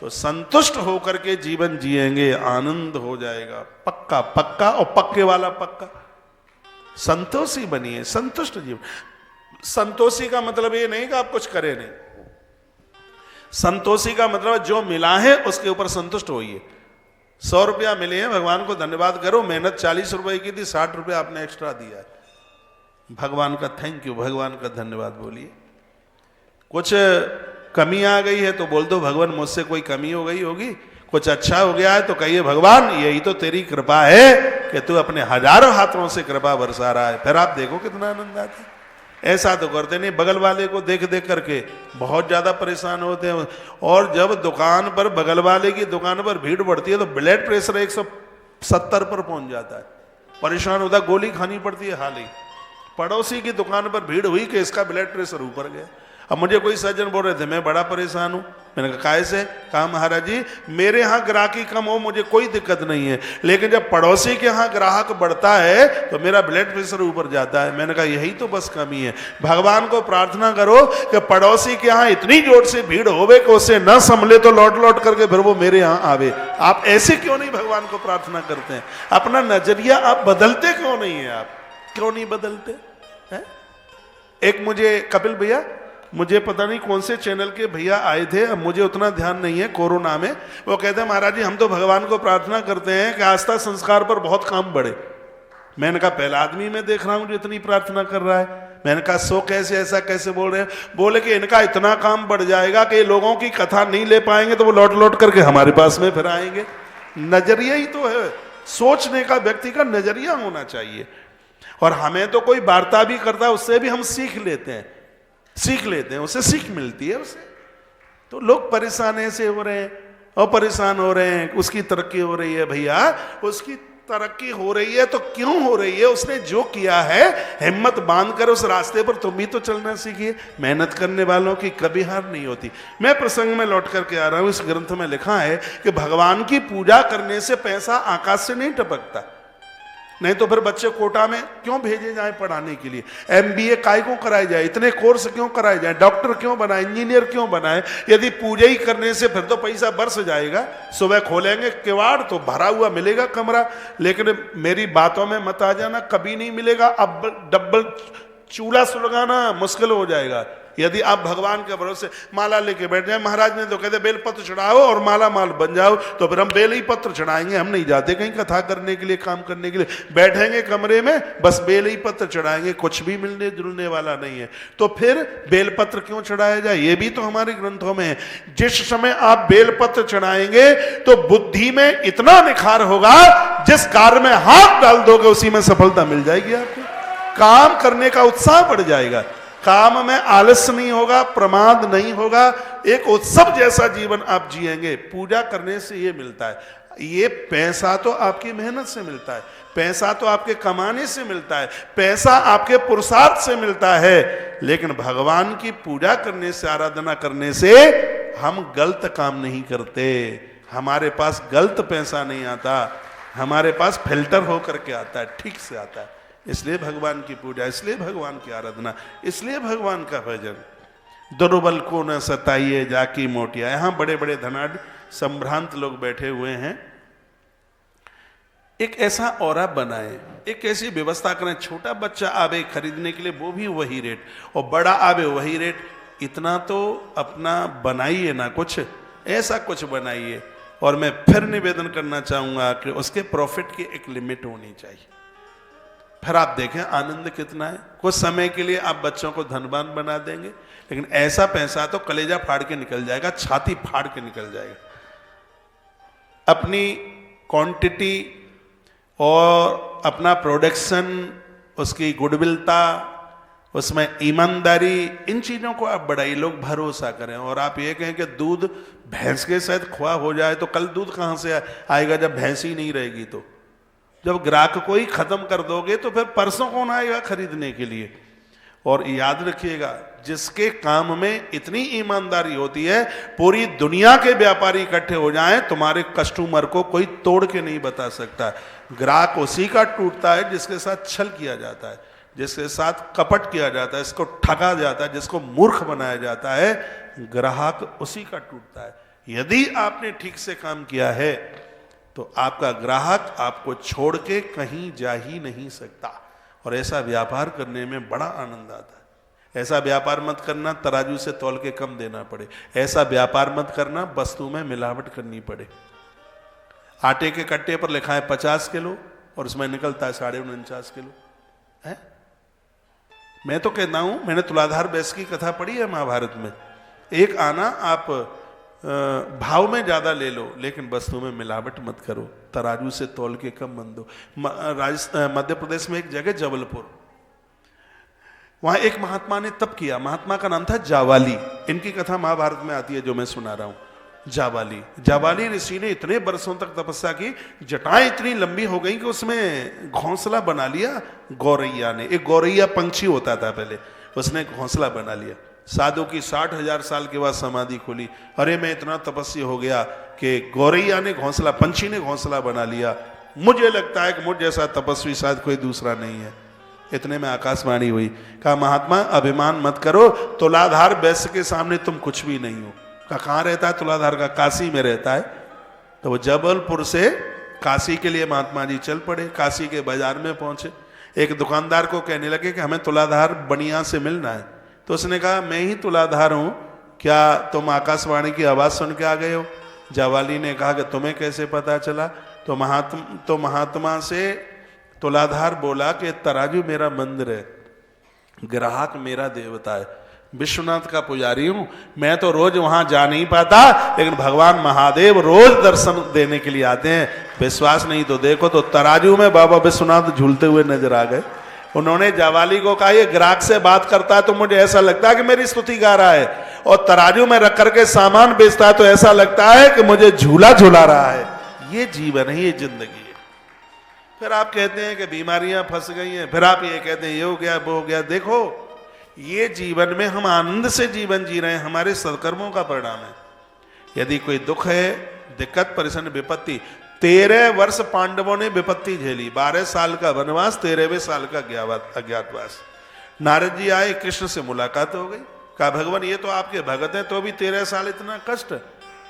तो संतुष्ट होकर के जीवन जिएंगे, आनंद हो जाएगा, पक्का पक्का, और पक्के वाला पक्का। संतोषी बनिए, संतुष्ट जीवन। संतोषी का मतलब ये नहीं कि आप कुछ करें नहीं, संतोषी का मतलब जो मिला है उसके ऊपर संतुष्ट होइए। 100 रुपया मिले हैं, भगवान को धन्यवाद करो। मेहनत 40 रुपए की थी, 60 रुपया आपने एक्स्ट्रा दिया है, भगवान का थैंक यू, भगवान का धन्यवाद बोलिए। कुछ कमी आ गई है तो बोल दो भगवान मुझसे कोई कमी हो गई होगी, कुछ अच्छा हो गया है तो कहिए भगवान यही तो तेरी कृपा है कि तू अपने हजारों हाथों से कृपा बरसा रहा है। फिर आप देखो कितना आनंद आता है। ऐसा तो करते नहीं, बगल वाले को देख देख करके बहुत ज्यादा परेशान होते हैं। और जब दुकान पर, बगल वाले की दुकान पर भीड़ बढ़ती है तो ब्लड प्रेशर 170 पर पहुंच जाता है, परेशान होता है, गोली खानी पड़ती है। हाल ही पड़ोसी की दुकान पर भीड़ हुई कि इसका ब्लड प्रेशर ऊपर गया। अब मुझे कोई सज्जन बोल रहे थे मैं बड़ा परेशान हूं। मैंने कहा कैसे? कहा महाराज जी मेरे यहाँ ग्राहकी कम हो मुझे कोई दिक्कत नहीं है, लेकिन जब पड़ोसी के यहाँ ग्राहक बढ़ता है तो मेरा ब्लड प्रेशर ऊपर जाता है। मैंने कहा यही तो बस कमी है। भगवान को प्रार्थना करो कि पड़ोसी के यहाँ इतनी जोर से भीड़ होवे कि उसे न संभले तो लौट लौट करके फिर वो मेरे यहाँ आवे। आप ऐसे क्यों नहीं भगवान को प्रार्थना करते हैं? अपना नजरिया आप बदलते क्यों नहीं है? आप क्यों नहीं बदलते हैं? एक मुझे कपिल भैया, मुझे पता नहीं कौन से चैनल के भैया आए थे, अब मुझे उतना ध्यान नहीं है, कोरोना में। वो कहते हैं महाराज जी हम तो भगवान को प्रार्थना करते हैं कि आस्था संस्कार पर बहुत काम बढ़े। मैंने कहा पहला आदमी मैं देख रहा हूं जो इतनी प्रार्थना कर रहा है। मैंने कहा सो कैसे, ऐसा कैसे बोल रहे हैं? बोले कि इनका इतना काम बढ़ जाएगा कि लोगों की कथा नहीं ले पाएंगे तो वो लौट लौट करके हमारे पास में फिर आएंगे। नजरिया ही तो है, सोचने का व्यक्ति का नजरिया होना चाहिए। और हमें तो कोई वार्ता भी करता है उससे भी हम सीख लेते हैं, उससे सीख मिलती है उसे। तो लोग परेशान ऐसे हो रहे हैं और परेशान हो रहे हैं, उसकी तरक्की हो रही है। भैया उसकी तरक्की हो रही है तो क्यों हो रही है? उसने जो किया है हिम्मत बांध कर उस रास्ते पर तुम भी तो चलना सीखिए। मेहनत करने वालों की कभी हार नहीं होती। मैं प्रसंग में लौट करके आ रहा हूं, इस ग्रंथ में लिखा है कि भगवान की पूजा करने से पैसा आकाश से नहीं टपकता। नहीं तो फिर बच्चे कोटा में क्यों भेजे जाए पढ़ाने के लिए? MBA काय को कराए जाए, इतने कोर्स क्यों कराए जाए, डॉक्टर क्यों बनाए, इंजीनियर क्यों बनाए? यदि पूजा ही करने से फिर तो पैसा बरस जाएगा। सुबह खोलेंगे किवाड़ तो भरा हुआ मिलेगा कमरा, लेकिन मेरी बातों में मत आ जाना, कभी नहीं मिलेगा। अब डबल चूल्हा सुलगाना मुश्किल हो जाएगा यदि आप भगवान के भरोसे माला लेके बैठ जाए। महाराज ने तो कहते बेलपत्र चढ़ाओ और माला माल बन जाओ, तो फिर हम बेल ही पत्र चढ़ाएंगे, हम नहीं जाते कहीं कथा करने के लिए, काम करने के लिए। बैठेंगे कमरे में, बस बेल ही पत्र चढ़ाएंगे, कुछ भी मिलने जुलने वाला नहीं है। तो फिर बेलपत्र क्यों चढ़ाया जाए? ये भी तो हमारे ग्रंथों में है। जिस समय आप बेलपत्र चढ़ाएंगे तो बुद्धि में इतना निखार होगा, जिस कार्य में हाथ डाल दोगे उसी में सफलता मिल जाएगी आपको। काम करने का उत्साह बढ़ जाएगा, काम में आलस्य नहीं होगा, प्रमाद नहीं होगा, एक उत्सव जैसा जीवन आप जिएंगे। पूजा करने से ये मिलता है। ये पैसा तो आपकी मेहनत से मिलता है, पैसा तो आपके कमाने से मिलता है, पैसा आपके पुरुषार्थ से मिलता है, लेकिन भगवान की पूजा करने से, आराधना करने से हम गलत काम नहीं करते। हमारे पास गलत पैसा नहीं आता, हमारे पास फिल्टर होकर के आता है, ठीक से आता है। इसलिए भगवान की पूजा, इसलिए भगवान की आराधना, इसलिए भगवान का भजन। दुर्बल को न सताइए जाकी मोटिया। यहां बड़े बड़े धनाढ़ संभ्रांत लोग बैठे हुए हैं। एक ऐसा औरा बनाए, एक ऐसी व्यवस्था करें, छोटा बच्चा आवे खरीदने के लिए वो भी वही रेट, और बड़ा आवे वही रेट। इतना तो अपना बनाइए ना, कुछ ऐसा कुछ बनाइए। और मैं फिर निवेदन करना चाहूंगा कि उसके प्रॉफिट की एक लिमिट होनी चाहिए। फिर आप देखें आनंद कितना है। कुछ समय के लिए आप बच्चों को धनवान बना देंगे, लेकिन ऐसा पैसा तो कलेजा फाड़ के निकल जाएगा, छाती फाड़ के निकल जाएगा। अपनी क्वांटिटी और अपना प्रोडक्शन, उसकी गुडविलता, उसमें ईमानदारी, इन चीजों को आप बढ़ाइए, लोग भरोसा करें। और आप ये कहें कि दूध भैंस के साथ खुआ हो जाए, तो कल दूध कहां से आएगा जब भैंस ही नहीं रहेगी? तो जब ग्राहक को ही खत्म कर दोगे तो फिर परसों कौन आएगा खरीदने के लिए? और याद रखिएगा, जिसके काम में इतनी ईमानदारी होती है, पूरी दुनिया के व्यापारी इकट्ठे हो जाएं, तुम्हारे कस्टमर को कोई तोड़ के नहीं बता सकता। ग्राहक उसी का टूटता है जिसके साथ छल किया जाता है, जिसके साथ कपट किया जाता है, जिसको ठगा जाता है, जिसको मूर्ख बनाया जाता है, ग्राहक उसी का टूटता है। यदि आपने ठीक से काम किया है तो आपका ग्राहक आपको छोड़ के कहीं जा ही नहीं सकता। और ऐसा व्यापार करने में बड़ा आनंद आता है। ऐसा व्यापार मत करना तराजू से तौल के कम देना पड़े, ऐसा व्यापार मत करना वस्तु में मिलावट करनी पड़े। आटे के कट्टे पर लिखा है 50 किलो और उसमें निकलता है 49.5 किलो है। मैं तो कहता हूं, मैंने तुलाधार बैस की कथा पढ़ी है महाभारत में। एक आना आप भाव में ज्यादा ले लो, लेकिन वस्तु में मिलावट मत करो, तराजू से तौल के कम मन दो। मध्य प्रदेश में एक जगह जबलपुर, वहां एक महात्मा ने तप किया। महात्मा का नाम था जावाली। इनकी कथा महाभारत में आती है जो मैं सुना रहा हूं। जावाली ऋषि ने इतने बरसों तक तपस्या की, जटाएं इतनी लंबी हो गई कि उसमें घोंसला बना लिया गौरैया ने। एक गौरैया पंछी होता था पहले, उसने घोंसला बना लिया। साधु की 60,000 साल के बाद समाधि खुली। अरे मैं इतना तपस्वी हो गया कि गौरैया ने घोंसला, पंछी ने घोंसला बना लिया। मुझे लगता है कि मुझ जैसा तपस्वी शायद कोई दूसरा नहीं है। इतने में आकाशवाणी हुई, कहा महात्मा अभिमान मत करो, तुलाधार वैश्य के सामने तुम कुछ भी नहीं हो। कहा कहाँ रहता है तुलाधार? का काशी में रहता है। तो वो जबलपुर से काशी के लिए महात्मा जी चल पड़े। काशी के बाजार में पहुंचे, एक दुकानदार को कहने लगे कि हमें तुलाधार बनिया से मिलना है। तो उसने कहा मैं ही तुलाधार हूं, क्या तुम आकाशवाणी की आवाज सुन के आ गए हो? जावाली ने कहा कि तुम्हें कैसे पता चला? तो महात्मा से तुलाधार बोला कि तराजू मेरा मंदिर है, ग्राहक मेरा देवता है, विश्वनाथ का पुजारी हूं। मैं तो रोज वहां जा नहीं पाता, लेकिन भगवान महादेव रोज दर्शन देने के लिए आते हैं। विश्वास नहीं तो देखो, तो तराजू में बाबा विश्वनाथ झूलते हुए नजर आ गए। उन्होंने जावाली को कहा ये ग्राहक से बात करता है तो मुझे ऐसा लगता है कि मेरी स्तुति गा रहा है, और तराजू में रख करके सामान बेचता है तो ऐसा लगता है कि मुझे झूला झूला रहा है। ये जीवन है, ये जिंदगी है। फिर आप कहते हैं कि बीमारियां फंस गई हैं, फिर आप ये कहते हैं ये हो गया वो हो गया। देखो, ये जीवन में हम आनंद से जीवन जी रहे हैं, हमारे सत्कर्मों का परिणाम है। यदि कोई दुख है, दिक्कत, परेशानी, विपत्ति, 13 वर्ष पांडवों ने विपत्ति झेली, 12 साल का वनवास, 13वें साल का अज्ञातवास। नारद जी आए, कृष्ण से मुलाकात हो गई। कहा भगवान ये तो आपके भगत हैं, तो भी 13 साल इतना कष्ट।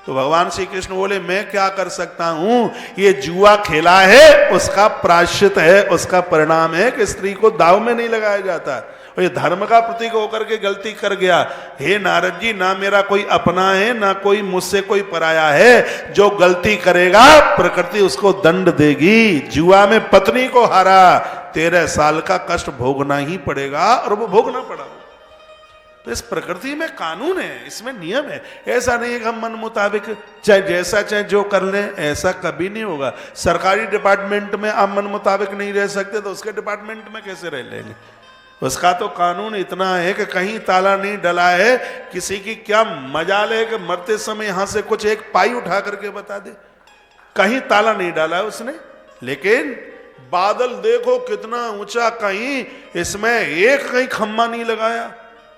तो भगवान श्री कृष्ण बोले मैं क्या कर सकता हूं, ये जुआ खेला है, उसका प्रायश्चित है, उसका परिणाम है कि स्त्री को दाव में नहीं लगाया जाता। और ये धर्म का प्रतीक होकर के गलती कर गया। हे नारद जी, ना मेरा कोई अपना है, ना कोई मुझसे कोई पराया है। जो गलती करेगा प्रकृति उसको दंड देगी। जुआ में पत्नी को हारा, 13 साल का कष्ट भोगना ही पड़ेगा, और वो भोगना पड़ा। तो इस प्रकृति में कानून है, इसमें नियम है। ऐसा नहीं है कि हम मन मुताबिक चाहे जैसा चाहे जो कर लें, ऐसा कभी नहीं होगा। सरकारी डिपार्टमेंट में आप मन मुताबिक नहीं रह सकते तो उसके डिपार्टमेंट में कैसे रह लेंगे? उसका तो कानून इतना है कि कहीं ताला नहीं डला है। किसी की क्या मजाल है कि मरते समय यहां से कुछ एक पाई उठा करके बता दे, कहीं ताला नहीं डाला है उसने। लेकिन बादल देखो कितना ऊंचा, कहीं इसमें एक कहीं खम्मा नहीं लगाया।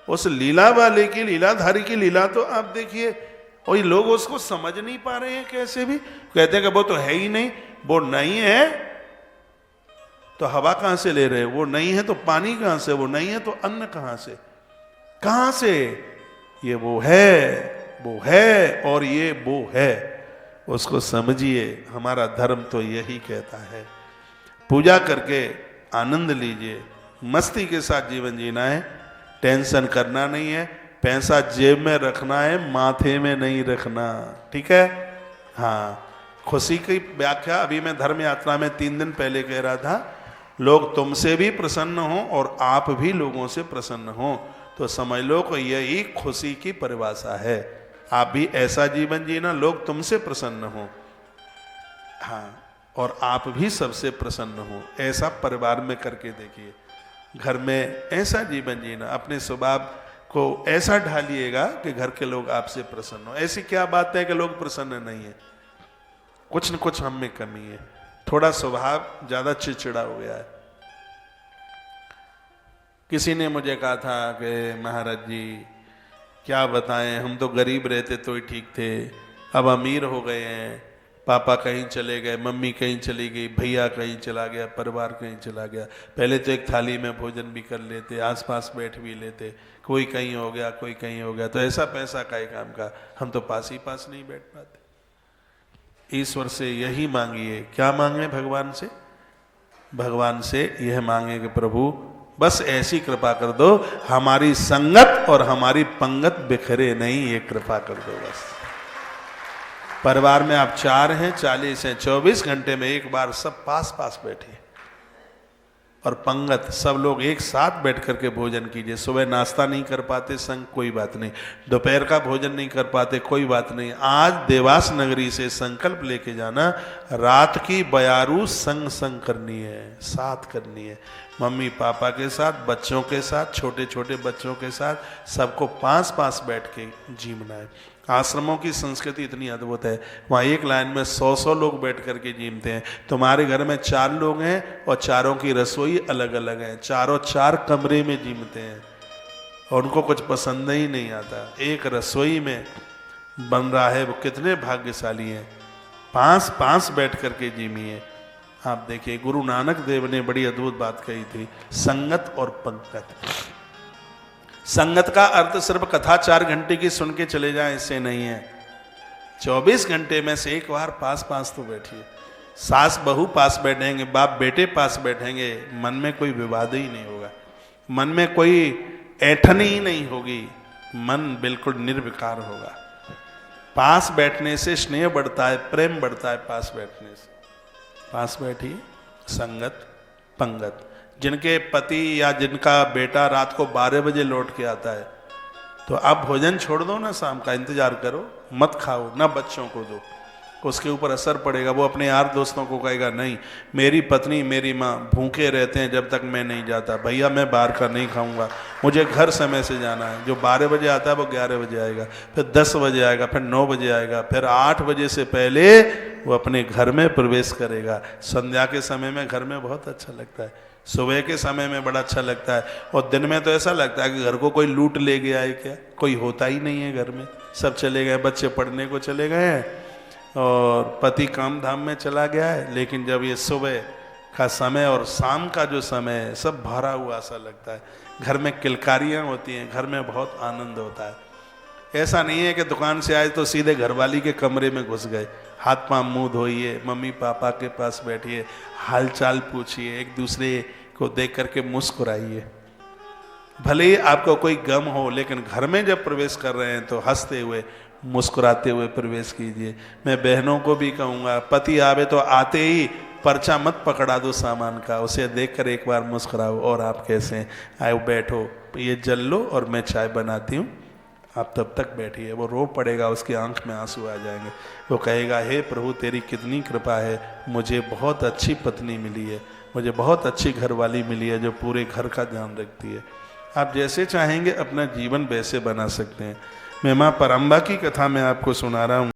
उस लीला वाले की, लीलाधारी की लीला तो आप देखिए। और ये लोग उसको समझ नहीं पा रहे हैं, कैसे भी कहते हैं कि वो तो है ही नहीं। वो नहीं है तो हवा कहां से ले रहे हैं? वो नहीं है तो पानी कहां से? वो नहीं है तो अन्न कहां से? कहां से? ये वो है और ये वो है। उसको समझिए। हमारा धर्म तो यही कहता है, पूजा करके आनंद लीजिए, मस्ती के साथ जीवन जीना है, टेंशन करना नहीं है, पैसा जेब में रखना है, माथे में नहीं रखना। ठीक है? हाँ, खुशी की व्याख्या अभी मैं धर्म यात्रा में 3 दिन पहले कह रहा था। लोग तुमसे भी प्रसन्न हो और आप भी लोगों से प्रसन्न हो, तो समझ लो कि यही खुशी की परिभाषा है। आप भी ऐसा जीवन जीना, लोग तुमसे प्रसन्न हो, हाँ, और आप भी सबसे प्रसन्न हो। ऐसा परिवार में करके देखिए, घर में ऐसा जीवन जीना, अपने स्वभाव को ऐसा ढालिएगा कि घर के लोग आपसे प्रसन्न हो। ऐसी क्या बात है कि लोग प्रसन्न नहीं है? कुछ न कुछ हम में कमी है, थोड़ा स्वभाव ज्यादा चिड़चिड़ा हो गया है। किसी ने मुझे कहा था कि महाराज जी क्या बताएं, हम तो गरीब रहते तो ही ठीक थे, अब अमीर हो गए हैं। पापा कहीं चले गए, मम्मी कहीं चली गई, भैया कहीं चला गया, परिवार कहीं चला गया। पहले तो एक थाली में भोजन भी कर लेते, आसपास बैठ भी लेते, कोई कहीं हो गया, कोई कहीं हो गया, तो ऐसा पैसा का काम का, हम तो पास ही पास नहीं बैठ पाते। ईश्वर से यही मांगिए। क्या मांगे भगवान से? भगवान से यह मांगे कि प्रभु बस ऐसी कृपा कर दो, हमारी संगत और हमारी पंगत बिखरे नहीं, ये कृपा कर दो बस। परिवार में आप 4 हैं, 40 हैं, 24 घंटे में एक बार सब पास पास बैठे, और पंगत सब लोग एक साथ बैठ करके भोजन कीजिए। सुबह नाश्ता नहीं कर पाते संग, कोई बात नहीं। दोपहर का भोजन नहीं कर पाते, कोई बात नहीं। आज देवास नगरी से संकल्प लेके जाना, रात की बयारू संग संग करनी है, साथ करनी है। मम्मी पापा के साथ, बच्चों के साथ, छोटे छोटे बच्चों के साथ, सबको पास पास बैठ के जीना है। आश्रमों की संस्कृति इतनी अद्भुत है, वहाँ एक लाइन में 100 लोग बैठ करके जीमते हैं। तुम्हारे घर में 4 लोग हैं और चारों की रसोई अलग अलग है, चारों 4 कमरे में जीमते हैं और उनको कुछ पसंद ही नहीं आता। एक रसोई में बन रहा है, वो कितने भाग्यशाली हैं। पास पास बैठ करके जीमिए। आप देखिए, गुरु नानक देव ने बड़ी अद्भुत बात कही थी, संगत और पंगत। संगत का अर्थ सिर्फ कथा 4 घंटे की सुन के चले जाएं, इससे नहीं है। 24 घंटे में से एक बार पास पास तो बैठिए। सास बहू पास बैठेंगे, बाप बेटे पास बैठेंगे, मन में कोई विवाद ही नहीं होगा, मन में कोई ऐंठन ही नहीं होगी, मन बिल्कुल निर्विकार होगा। पास बैठने से स्नेह बढ़ता है, प्रेम बढ़ता है। पास बैठने से, पास बैठिए। संगत पंगत, जिनके पति या जिनका बेटा रात को 12 बजे लौट के आता है, तो आप भोजन छोड़ दो ना, शाम का इंतजार करो, मत खाओ ना, बच्चों को दो, उसके ऊपर असर पड़ेगा। वो अपने यार दोस्तों को कहेगा नहीं, मेरी पत्नी मेरी माँ भूखे रहते हैं जब तक मैं नहीं जाता, भैया मैं बाहर का नहीं खाऊंगा, मुझे घर समय से जाना है। जो 12 बजे आता है वो 11 बजे आएगा, फिर 10 बजे आएगा, फिर 9 बजे आएगा, फिर 8 बजे से पहले वो अपने घर में प्रवेश करेगा। संध्या के समय में घर में बहुत अच्छा लगता है, सुबह के समय में बड़ा अच्छा लगता है, और दिन में तो ऐसा लगता है कि घर को कोई लूट ले गया है क्या, कोई होता ही नहीं है घर में, सब चले गए, बच्चे पढ़ने को चले गए हैं और पति काम धाम में चला गया है। लेकिन जब ये सुबह का समय और शाम का जो समय है, सब भरा हुआ सा लगता है, घर में किलकारियाँ होती हैं, घर में बहुत आनंद होता है। ऐसा नहीं है कि दुकान से आए तो सीधे घरवाली के कमरे में घुस गए। हाथ पांव मुंह धोइए, मम्मी पापा के पास बैठिए, हालचाल पूछिए, एक दूसरे को देख करके मुस्कुराइए। भले ही आपको कोई गम हो, लेकिन घर में जब प्रवेश कर रहे हैं तो हंसते हुए मुस्कुराते हुए प्रवेश कीजिए। मैं बहनों को भी कहूँगा, पति आवे तो आते ही पर्चा मत पकड़ा दो सामान का, उसे देखकर एक बार मुस्कुराओ, और आप कैसे हैं, आए बैठो, ये जल लो और मैं चाय बनाती हूँ, आप तब तक बैठिए। वो रो पड़ेगा, उसकी आंख में आंसू आ जाएंगे, वो कहेगा हे प्रभु तेरी कितनी कृपा है, मुझे बहुत अच्छी पत्नी मिली है, मुझे बहुत अच्छी घरवाली मिली है जो पूरे घर का ध्यान रखती है। आप जैसे चाहेंगे अपना जीवन वैसे बना सकते हैं। मैं माँ परम्बा की कथा में आपको सुना रहा हूँ।